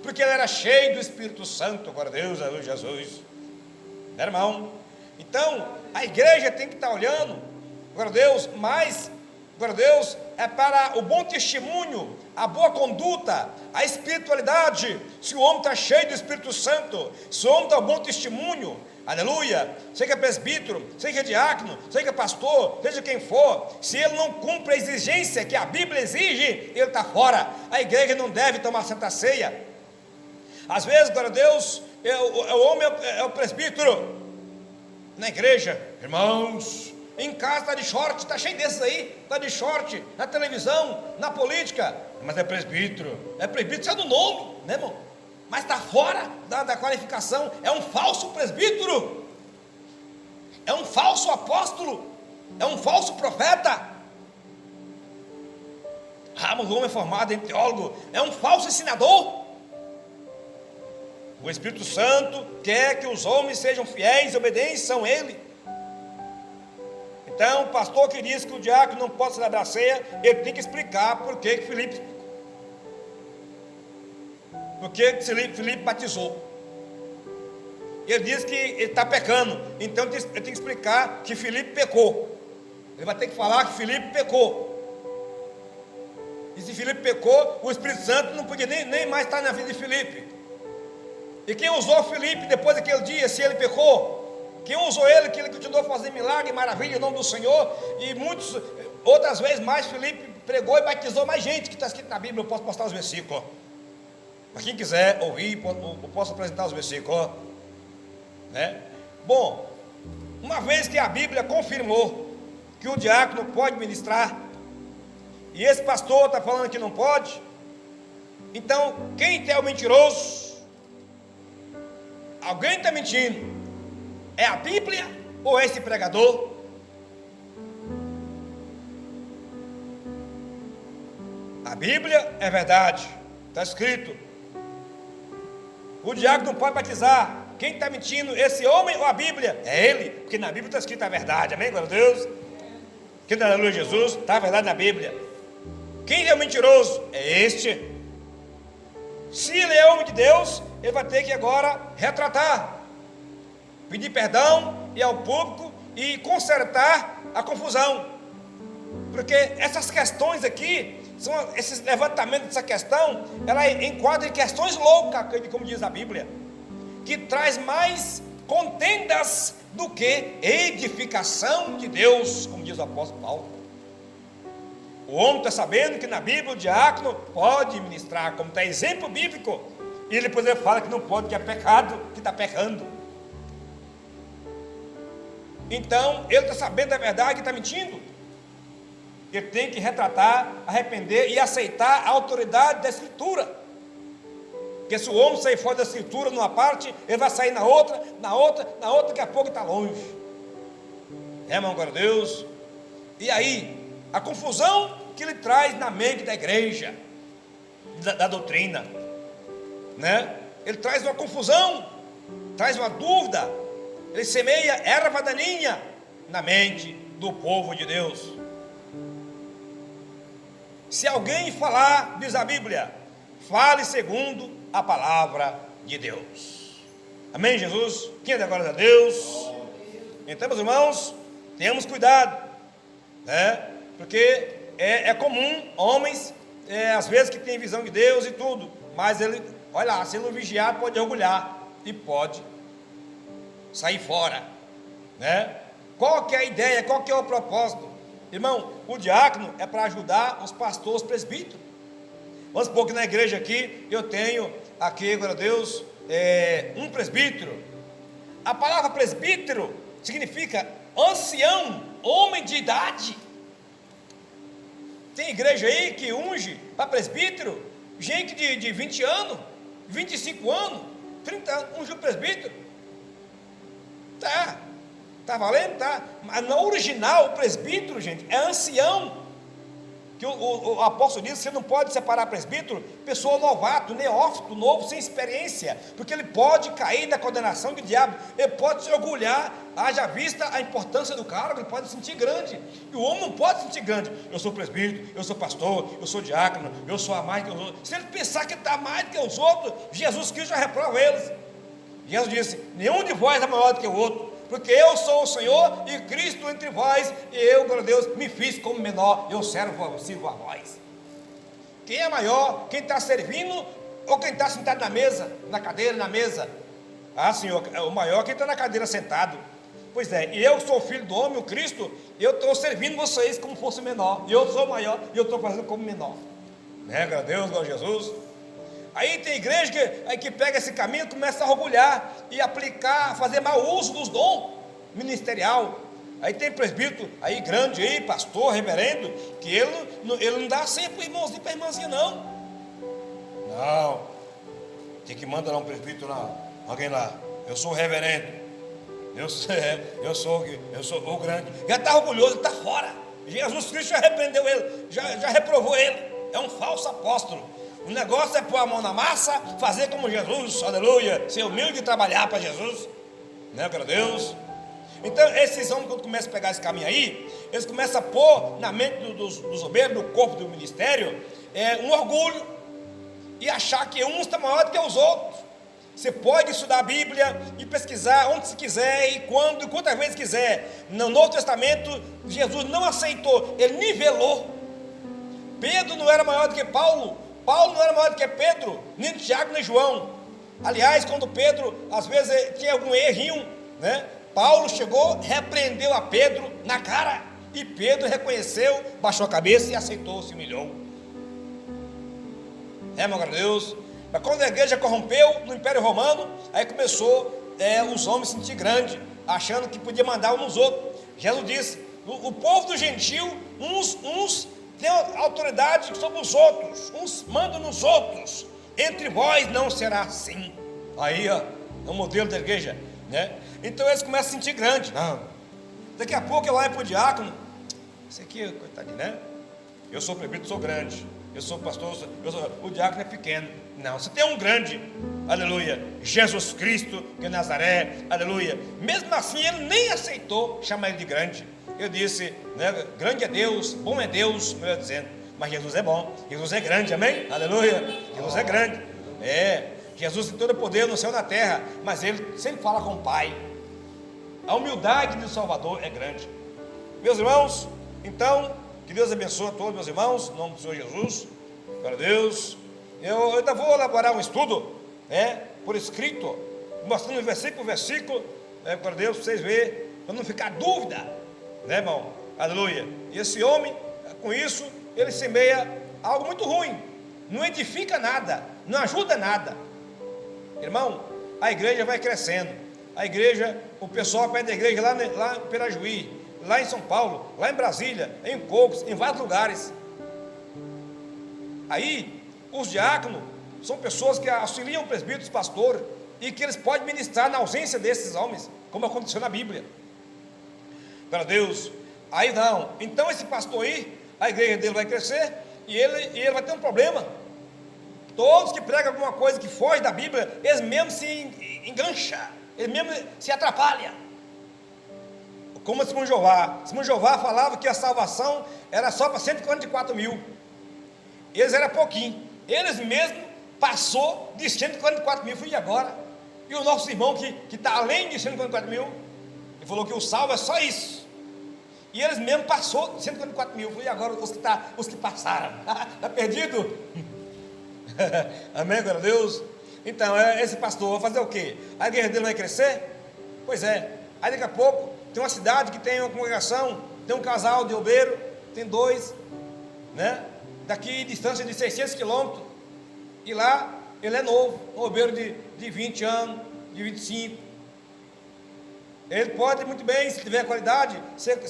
porque ele era cheio do Espírito Santo, glória a Deus, aleluia, Jesus, né, irmão? Então, a igreja tem que estar olhando, glória a Deus, mas, glória a Deus, é para o bom testemunho, a boa conduta, a espiritualidade. Se o homem está cheio do Espírito Santo, se o homem dá bom testemunho, aleluia, seja presbítero, seja diácono, seja pastor, seja quem for, se ele não cumpre a exigência que a Bíblia exige, ele está fora. A igreja não deve tomar Santa Ceia. Às vezes, glória a Deus, o homem é o presbítero, na igreja, irmãos, em casa está de short, está cheio desses aí, está de short, na televisão, na política, mas é presbítero, isso é do nome, né, irmão? Mas está fora da qualificação, é um falso presbítero, é um falso apóstolo, é um falso profeta. Mas o homem é formado em teólogo, é um falso ensinador. O Espírito Santo quer que os homens sejam fiéis e obedeçam a Ele. Então, o pastor que diz que o diácono não pode celebrar a ceia, ele tem que explicar por que Filipe batizou. Ele diz que ele está pecando, então ele tem que explicar que Filipe pecou. Ele vai ter que falar que Filipe pecou. E se Filipe pecou, o Espírito Santo não podia nem mais estar na vida de Filipe. E quem usou Filipe depois daquele dia, se ele pecou? Quem usou ele, que ele continuou fazendo milagre e maravilha em nome do Senhor, e outras vezes mais, Filipe pregou e batizou mais gente, que está escrito na Bíblia. Eu posso mostrar os versículos. Para quem quiser ouvir, eu posso apresentar os versículos. Né? Bom, uma vez que a Bíblia confirmou que o diácono pode ministrar, e esse pastor está falando que não pode, então quem é o mentiroso? Alguém está mentindo. É a Bíblia ou é esse pregador? A Bíblia é verdade, está escrito. O diácono não pode batizar. Quem está mentindo, esse homem ou a Bíblia? É ele, porque na Bíblia está escrito a verdade, amém, glória a Deus? Quem está na luz de Jesus, está a verdade na Bíblia. Quem é o mentiroso? É este. Se ele é homem de Deus, ele vai ter que agora retratar, pedir perdão e ao público e consertar a confusão, porque essas questões aqui, esses levantamentos dessa questão, ela enquadra em questões loucas, como diz a Bíblia, que traz mais contendas do que edificação de Deus, como diz o apóstolo Paulo. O homem está sabendo que na Bíblia o diácono pode ministrar, como está exemplo bíblico, e depois ele fala que não pode, que é pecado, que está pecando. Então ele está sabendo da verdade que está mentindo. Ele tem que retratar, arrepender e aceitar a autoridade da Escritura. Porque se o homem sair fora da Escritura numa parte, ele vai sair na outra, daqui a pouco está longe. Irmão, glória a Deus. E aí, a confusão que ele traz na mente da igreja, da doutrina, né? Ele traz uma confusão, traz uma dúvida, ele semeia erva daninha na mente do povo de Deus. Se alguém falar, diz a Bíblia, fale segundo a palavra de Deus. Amém, Jesus? Quem é da glória a Deus? Então, meus irmãos, tenhamos cuidado, né? Porque é comum homens, às vezes, que têm visão de Deus e tudo, mas ele, olha lá, se ele não vigiar, pode orgulhar e pode sair fora, né? Qual que é a ideia, qual que é o propósito? Irmão, o diácono é para ajudar os pastores presbíteros. Vamos supor que na igreja aqui, eu tenho aqui, glória a Deus, um presbítero. A palavra presbítero significa ancião, homem de idade. Tem igreja aí que unge para presbítero, gente de 20 anos, 25 anos, 30 anos, unge o presbítero. Tá valendo? Tá. Mas no original, o presbítero, gente, é ancião. Que o apóstolo diz que você não pode separar presbítero, pessoa novato, neófito, novo, sem experiência, porque ele pode cair na condenação do diabo, ele pode se orgulhar, haja vista a importância do cargo, ele pode se sentir grande, e o homem não pode se sentir grande. Eu sou presbítero, eu sou pastor, eu sou diácono, eu sou a mais que os outros. Se ele pensar que está mais do que os outros, Jesus Cristo já reprova eles. Jesus disse, nenhum de vós é maior do que o outro, porque eu sou o Senhor e Cristo entre vós, e eu, glória a Deus, me fiz como menor, eu sirvo a vós. Quem é maior? Quem está servindo ou quem está sentado na mesa, na cadeira, na mesa? Ah, Senhor, o maior é quem está na cadeira sentado. Pois é, e eu sou o filho do homem, o Cristo, eu estou servindo vocês como fosse menor, e eu sou maior, e eu estou fazendo como menor. Né, glória a Deus, glória a Jesus. Aí tem igreja que pega esse caminho e começa a orgulhar e aplicar, fazer mau uso dos dons ministerial. Aí tem presbítero aí grande, aí, pastor, reverendo, que ele não dá sempre para irmãozinho, para irmãzinha, não. Não. Tem que mandar um presbítero lá, alguém lá. Eu sou o reverendo. Eu sou o grande. Já está orgulhoso, está fora. Jesus Cristo já repreendeu ele, já reprovou ele. É um falso apóstolo. O negócio é pôr a mão na massa, fazer como Jesus, aleluia, ser humilde e trabalhar para Jesus, né, glória a Deus. Então, esses homens, quando começam a pegar esse caminho aí, eles começam a pôr na mente dos obreiros, no corpo do ministério, um orgulho, e achar que uns estão maior do que os outros. Você pode estudar a Bíblia e pesquisar onde se quiser e quando e quantas vezes quiser. No Novo Testamento, Jesus não aceitou, ele nivelou. Pedro não era maior do que Paulo. Paulo não era maior do que Pedro, nem Tiago, nem João. Aliás, quando Pedro, às vezes, tinha algum errinho, né? Paulo chegou, repreendeu a Pedro na cara, e Pedro reconheceu, baixou a cabeça e aceitou, se humilhou. Meu glória a Deus. Mas quando a igreja corrompeu no Império Romano, aí começou os homens a se sentir grande, achando que podia mandar uns nos outros. Jesus disse: o povo do gentil, uns têm autoridade sobre os outros, uns mandam nos outros, entre vós não será assim. Aí, ó, é o modelo da igreja, né? Então eles começam a se sentir grande. Não, daqui a pouco eu olho para o diácono, esse aqui, coitadinho, né? Eu sou presbítero, sou grande. Eu sou pastor, o diácono é pequeno. Não, você tem um grande, aleluia, Jesus Cristo de Nazaré, aleluia. Mesmo assim ele nem aceitou chamar ele de grande. Eu disse, né, grande é Deus, bom é Deus, melhor dizendo. Mas Jesus é bom, Jesus é grande, amém? Aleluia, Jesus é grande. Jesus tem todo o poder no céu e na terra, mas ele sempre fala com o Pai. A humildade do Salvador é grande. Meus irmãos, então, que Deus abençoe a todos meus irmãos, em nome do Senhor Jesus. Glória a Deus. Eu ainda vou elaborar um estudo, por escrito, mostrando versículo por versículo, glória a Deus, para vocês verem, para não ficar dúvida, né, irmão? Aleluia. E esse homem, com isso, ele semeia algo muito ruim, não edifica nada, não ajuda nada. Irmão, a igreja vai crescendo, a igreja, o pessoal pede a igreja lá em Pirajuí, lá em São Paulo, lá em Brasília, em Cocos, em vários lugares. Aí, os diáconos são pessoas que auxiliam presbíteros, pastores, e que eles podem ministrar na ausência desses homens, como aconteceu na Bíblia. Para Deus. Aí não, então esse pastor aí, a igreja dele vai crescer, e ele vai ter um problema. Todos que pregam alguma coisa que foge da Bíblia, eles mesmos se engancham, eles mesmos se atrapalham. Como Simão Jeová falava que a salvação era só para 144 mil. Eles eram pouquinho. Eles mesmos passou de 144 mil, foi agora. E o nosso irmão que está além de 144 mil, ele falou que o salvo é só isso. E eles mesmos passou de 144 mil, foi agora os que passaram. Está perdido? Amém, glória a Deus. Então, esse pastor vai fazer o quê? A igreja dele vai crescer? Pois é. Aí daqui a pouco tem uma cidade que tem uma congregação, tem um casal de obreiro, tem dois, né? Daqui distância de 600 quilômetros, e lá ele é novo, um obreiro de 20 anos, de 25. Ele pode muito bem, se tiver qualidade, ser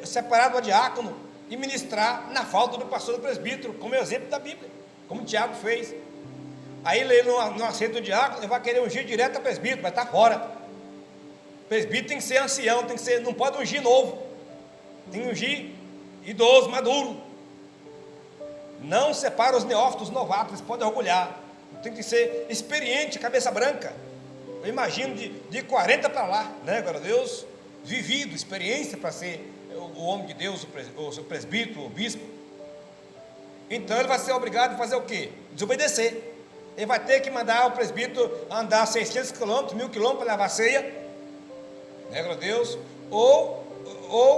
separado a diácono e ministrar na falta do pastor do presbítero, como é o exemplo da Bíblia, como o Tiago fez. Aí ele não aceita o diácono, ele vai querer ungir direto a presbítero, vai estar fora. Presbítero tem que ser ancião, não pode ungir novo, tem que ungir idoso, maduro. Não separa os neófitos, os novatos, eles podem orgulhar. Tem que ser experiente, cabeça branca. Eu imagino de 40 para lá, né, glória a Deus, vivido, experiência para ser o homem de Deus, o presbítero, o bispo. Então ele vai ser obrigado a fazer o quê? Desobedecer. Ele vai ter que mandar o presbítero andar 600 quilômetros, 1000 quilômetros para levar a ceia, né, glória a Deus, ou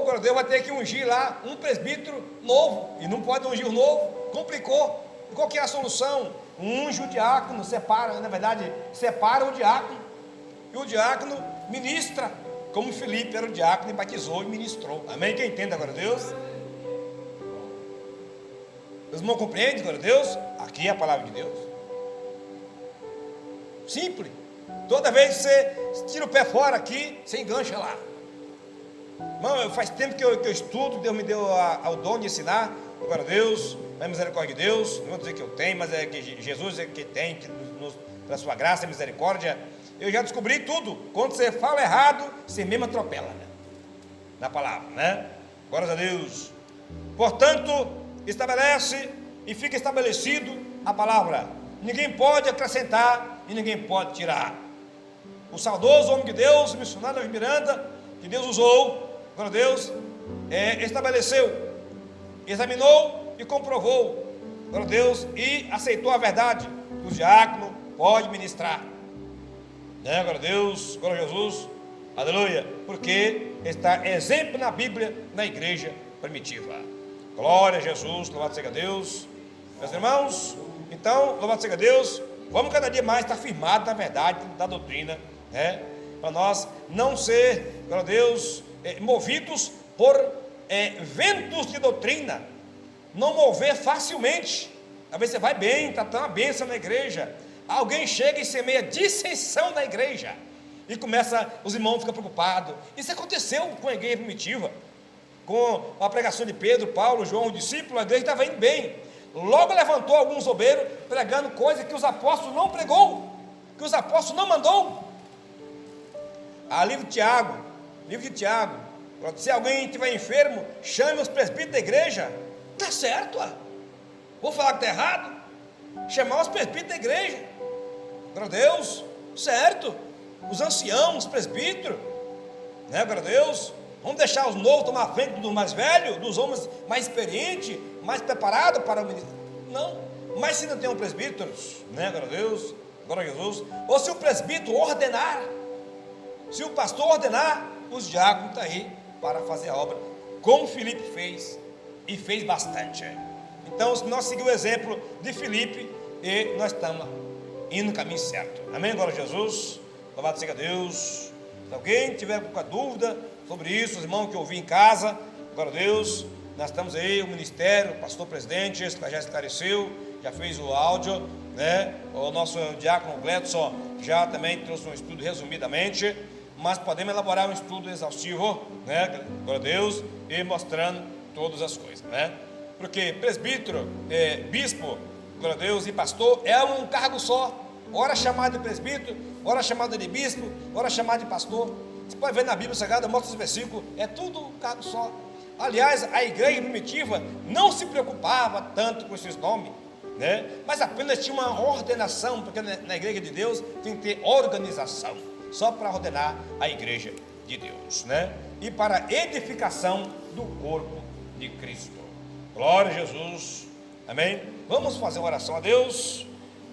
glória a Deus, vai ter que ungir lá um presbítero novo, e não pode ungir o novo, complicou. Qual que é a solução? Unge o diácono, separa, na verdade, separa o diácono, e o diácono ministra, como Filipe era o diácono e batizou e ministrou. Amém? Quem entende agora, Deus? Os irmãos compreendem, glória a Deus? Aqui é a palavra de Deus. Simples. Toda vez que você tira o pé fora aqui, você engancha lá. Irmão, faz tempo que eu estudo, Deus me deu o dom de ensinar, glória a Deus, é misericórdia de Deus, não vou dizer que eu tenho, mas é que Jesus é que tem, que pela sua graça e misericórdia, eu já descobri tudo. Quando você fala errado, você mesmo atropela, né? Na palavra, né? Glória a Deus. Portanto, estabelece e fica estabelecido a palavra. Ninguém pode acrescentar e ninguém pode tirar. O saudoso homem de Deus, missionário Davi Miranda, que Deus usou, glória a Deus, estabeleceu, examinou e comprovou, glória a Deus, e aceitou a verdade que o diácono pode ministrar, né? Glória a Deus, glória a Jesus, aleluia, porque está exemplo na Bíblia, na igreja primitiva. Glória a Jesus, louvado seja Deus. Meus irmãos, então, louvado seja Deus, vamos cada dia mais estar firmados na verdade da doutrina, né? para nós não ser, glória a Deus, movidos por ventos de doutrina, não mover facilmente. Às vezes você vai bem, está tão uma bênção na igreja, alguém chega e semeia dissensão na igreja, e começa, os irmãos ficam preocupados. Isso aconteceu com a igreja primitiva, com a pregação de Pedro, Paulo, João, o discípulo. A igreja estava indo bem, logo levantou alguns obreiros, pregando coisas que os apóstolos não pregou, que os apóstolos não mandou. Livro de Tiago, se alguém estiver enfermo, chame os presbíteros da igreja. Está certo, vou falar que está errado? Chamar os presbíteros da igreja, glória a Deus, certo, os anciãos, os presbíteros, né, glória a Deus. Vamos deixar os novos tomar a frente dos mais velhos, dos homens mais experientes, mais preparados para o ministério. Não, mas se não tem um presbítero, né, glória a Deus, glória a Jesus, ou se o presbítero ordenar, se o pastor ordenar, os diáconos estão aí para fazer a obra, como Filipe fez, e fez bastante. Então, nós seguimos o exemplo de Filipe, e nós estamos indo no caminho certo. Amém, glória a Jesus, louvado seja Deus. Se alguém tiver alguma dúvida sobre isso, os irmãos que eu ouvi em casa, glória a Deus, nós estamos aí, o ministério, o pastor presidente, já esclareceu, já fez o áudio, né? O nosso diácono Gledson já também trouxe um estudo resumidamente, mas podemos elaborar um estudo exaustivo, né? Glória a Deus, e mostrando todas as coisas, né? Porque presbítero, bispo, glória a Deus, e pastor é um cargo só, ora chamado de presbítero, ora chamado de bispo, ora chamado de pastor. Você pode ver na Bíblia Sagrada, mostra os versículos, é tudo um cargo só. Aliás, a igreja primitiva não se preocupava tanto com esses nomes, né? Mas apenas tinha uma ordenação, porque na igreja de Deus tem que ter organização, só para ordenar a igreja de Deus, né? E para edificação do corpo de Cristo. Glória a Jesus, amém? Vamos fazer uma oração a Deus,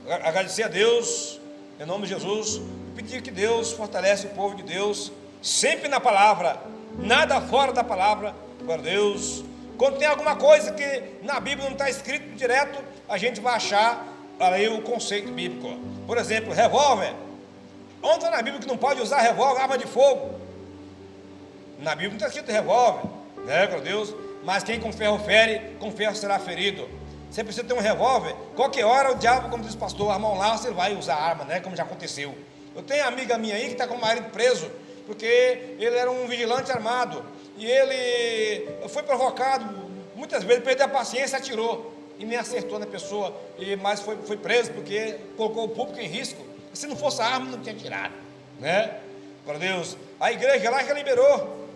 agradecer a Deus, em nome de Jesus, pedir que Deus fortaleça o povo de Deus, sempre na palavra, nada fora da palavra, glória a Deus. Quando tem alguma coisa que na Bíblia não está escrito direto, a gente vai achar aí o conceito bíblico. Por exemplo, revólver. Onde está na Bíblia que não pode usar revólver, arma de fogo? Na Bíblia não está escrito revólver, né, glória a Deus. Mas quem com ferro fere, com ferro será ferido. Você precisa ter um revólver, qualquer hora o diabo, como diz o pastor, a mão lá, você vai usar arma, né, como já aconteceu. Eu tenho uma amiga minha aí que está com o marido preso, porque ele era um vigilante armado, e ele foi provocado, muitas vezes perdeu a paciência, atirou, e nem acertou na pessoa, mas foi preso, porque colocou o público em risco. Se não fosse a arma, não tinha tirado, né, glória a Deus. A igreja lá já liberou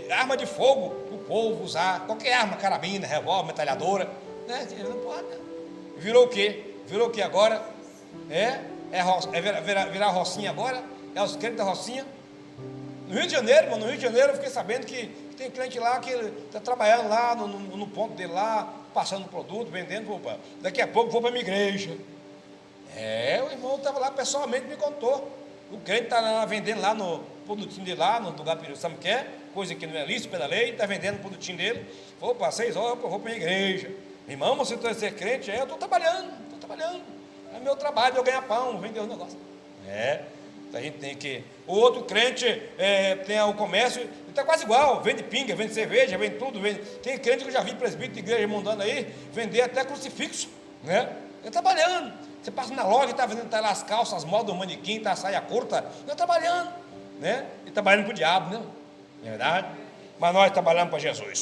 arma de fogo, o povo usar, qualquer arma, carabina, revólver, metralhadora, né? Não pode. Virou o quê? Virou o que agora? Virar rocinha agora? É os crentes da rocinha? No Rio de Janeiro, mano, no Rio de Janeiro eu fiquei sabendo que tem cliente lá que está trabalhando lá no ponto dele lá, passando produto, vendendo. Opa, daqui a pouco vou para a minha igreja. O irmão estava lá pessoalmente, me contou. O crente está lá vendendo lá no produtinho dele lá, no lugar período, sabe o que é? Coisa que não é lícito pela lei, está vendendo o produtinho dele. Opa, 6 horas, eu vou para a minha igreja. Irmão, você está ser crente? Eu estou trabalhando. É meu trabalho, eu ganhar pão, vender os negócios. A gente tem que... O outro crente tem o comércio, está quase igual, vende pinga, vende cerveja, vende tudo. Tem crente que eu já vi presbítero de igreja mandando aí, vender até crucifixo, né? Ele trabalhando. Você passa na loja e está vendendo lá as calças, as modas do manequim, tá a saia curta, está trabalhando, né? E trabalhando para o diabo, né? Não é verdade? Mas nós trabalhamos para Jesus.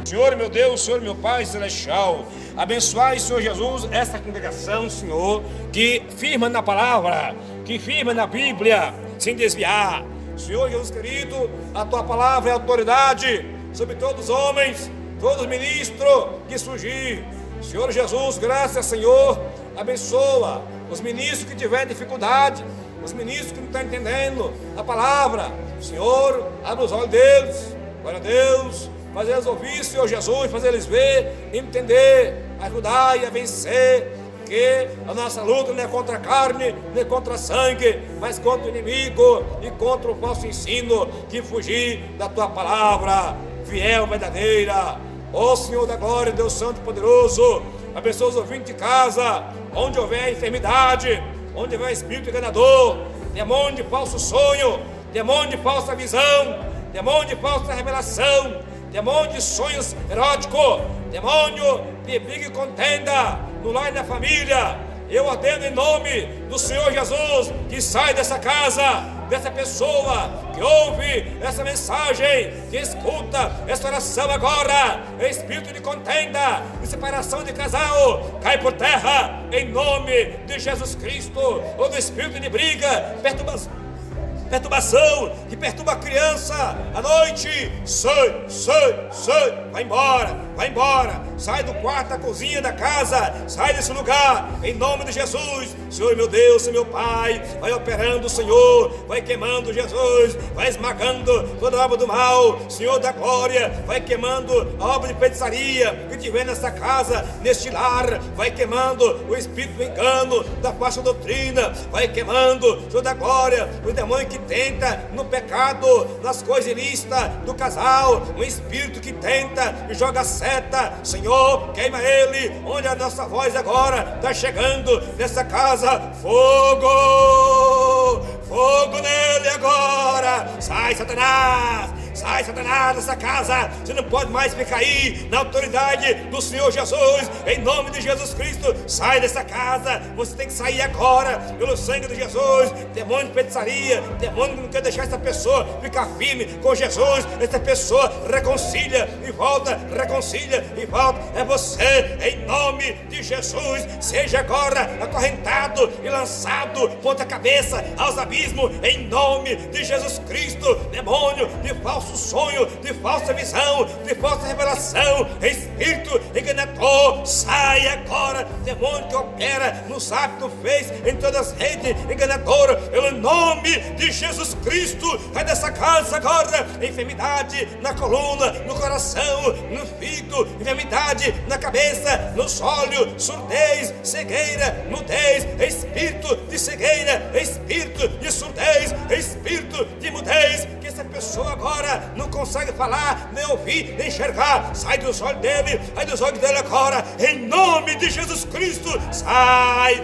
Senhor meu Deus, Senhor meu Pai celestial, abençoai, Senhor Jesus, essa congregação, Senhor, que firma na palavra, que firma na Bíblia, sem desviar. Senhor Jesus querido, a Tua palavra é autoridade sobre todos os homens, todos os ministros que surgir. Senhor Jesus, graças, Senhor, abençoa os ministros que tiverem dificuldade, os ministros que não estão entendendo a palavra. Senhor, abre os olhos deles, glória a Deus, fazer eles ouvir, Senhor Jesus, fazer eles ver, entender, ajudar e a vencer, que a nossa luta não é contra a carne, nem contra sangue, mas contra o inimigo e contra o falso ensino que fugir da Tua palavra fiel, verdadeira. Ó Senhor da glória, Deus Santo e Poderoso, abençoa os ouvintes de casa, onde houver enfermidade, onde houver espírito enganador, demônio de falso sonho, demônio de falsa visão, demônio de falsa revelação, demônio de sonhos eróticos, demônio de briga e contenda no lar e na família. Eu ordeno em nome do Senhor Jesus que sai dessa casa, dessa pessoa que ouve essa mensagem, que escuta essa oração agora. Espírito de contenda, de separação de casal, cai por terra em nome de Jesus Cristo. Ou do espírito de briga, perturbação que perturba a criança à noite, sai, vai embora, sai do quarto, da cozinha, da casa, sai desse lugar, em nome de Jesus. Senhor meu Deus, meu Pai, vai operando, Senhor, vai queimando, Jesus, vai esmagando toda obra do mal, Senhor da glória, vai queimando a obra de feitiçaria que tiver nessa casa, neste lar, vai queimando o espírito do engano, da falsa doutrina, vai queimando, Senhor da glória, o demônio que tenta no pecado, nas coisas ilícitas do casal, um espírito que tenta e joga seta, Senhor, queima ele, onde a nossa voz agora está chegando nessa casa. Fogo nele agora, sai Satanás dessa casa, você não pode mais ficar aí, na autoridade do Senhor Jesus, em nome de Jesus Cristo, sai dessa casa, você tem que sair agora, pelo sangue de Jesus. Demônio de feitiçaria, demônio que não quer deixar essa pessoa ficar firme com Jesus, essa pessoa reconcilia e volta, é você, em nome de Jesus, seja agora acorrentado e lançado ponta cabeça aos abismos, em nome de Jesus Cristo. Demônio de falso sonho, de falsa visão, de falsa revelação, espírito enganador, sai agora. Demônio que opera no Zap, no Face, em todas as redes enganadoras, em nome de Jesus Cristo, sai dessa casa agora. Enfermidade na coluna, no coração, no fígado, enfermidade na cabeça, nos olhos, surdez, cegueira, mudez, espírito de cegueira, espírito de surdez, espírito de mudez, que essa pessoa agora não consegue falar, nem ouvir, nem enxergar, sai dos olhos dele, agora, em nome de Jesus Cristo, sai,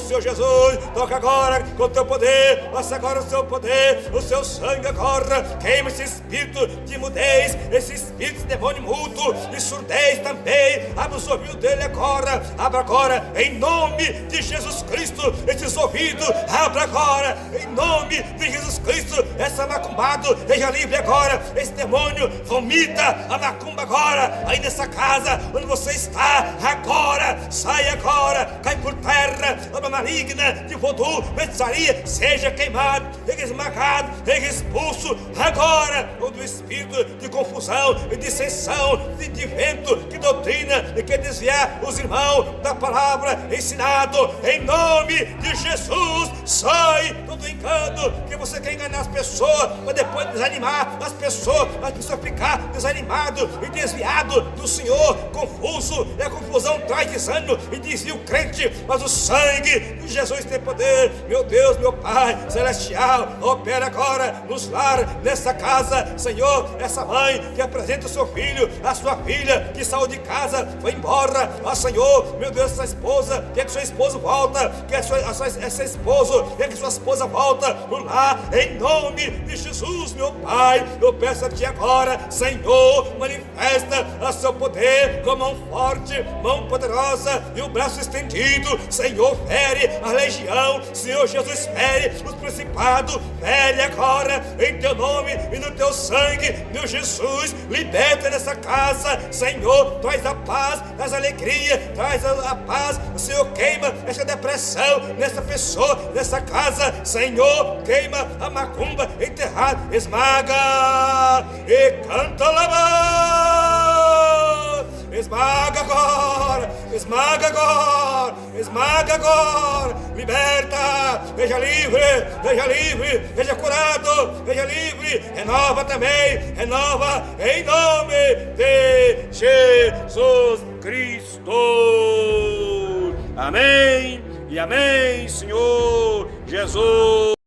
Senhor Jesus, toca agora com o teu poder, passa agora o seu poder, o seu sangue agora, queima esse espírito de mudez, esse espírito de demônio mudo, de surdez também, abre os ouvidos dele agora, abra agora, em nome de Jesus Cristo, esses ouvidos, abra agora, em nome de Jesus Cristo, essa macumbado, seja livre agora, esse demônio vomita a macumba agora, aí nessa casa onde você está agora, sai agora, cai por terra, obra maligna de vodú, feitiçaria, seja queimado, seja esmagado, seja expulso agora, todo espírito de confusão e dissensão, de vento, que doutrina e quer desviar os irmãos da palavra ensinado, em nome de Jesus, sai todo engano que você quer enganar as pessoas, para depois desanimar as pessoas ficar desanimado e desviado do Senhor, confuso, e a confusão traz desânimo e desvia o crente, mas o sangue de Jesus tem poder. Meu Deus, meu Pai celestial, opera agora nos lares, nessa casa, Senhor, essa mãe que apresenta o seu filho, a sua filha que saiu de casa, foi embora, Senhor, meu Deus, essa esposa, quer que seu esposo volta, quer esse esposo, quer que sua esposa volta no lar, em nome de Jesus, meu Pai, eu peço a Ti agora, Senhor, manifesta o seu poder com a mão forte, mão poderosa e o braço estendido, Senhor, fere a legião, Senhor Jesus, fere os principados, fere agora, em Teu nome e no Teu sangue, meu Jesus, liberta nessa casa, Senhor, traz a paz, traz a alegria, traz a paz, o Senhor queima essa depressão nessa pessoa, nessa casa, Senhor, queima a macumba enterrada, esmaga e canta lá, esmaga agora, liberta, veja livre, veja curado, veja livre, renova também, renova em nome de Jesus Cristo, amém e amém, Senhor Jesus.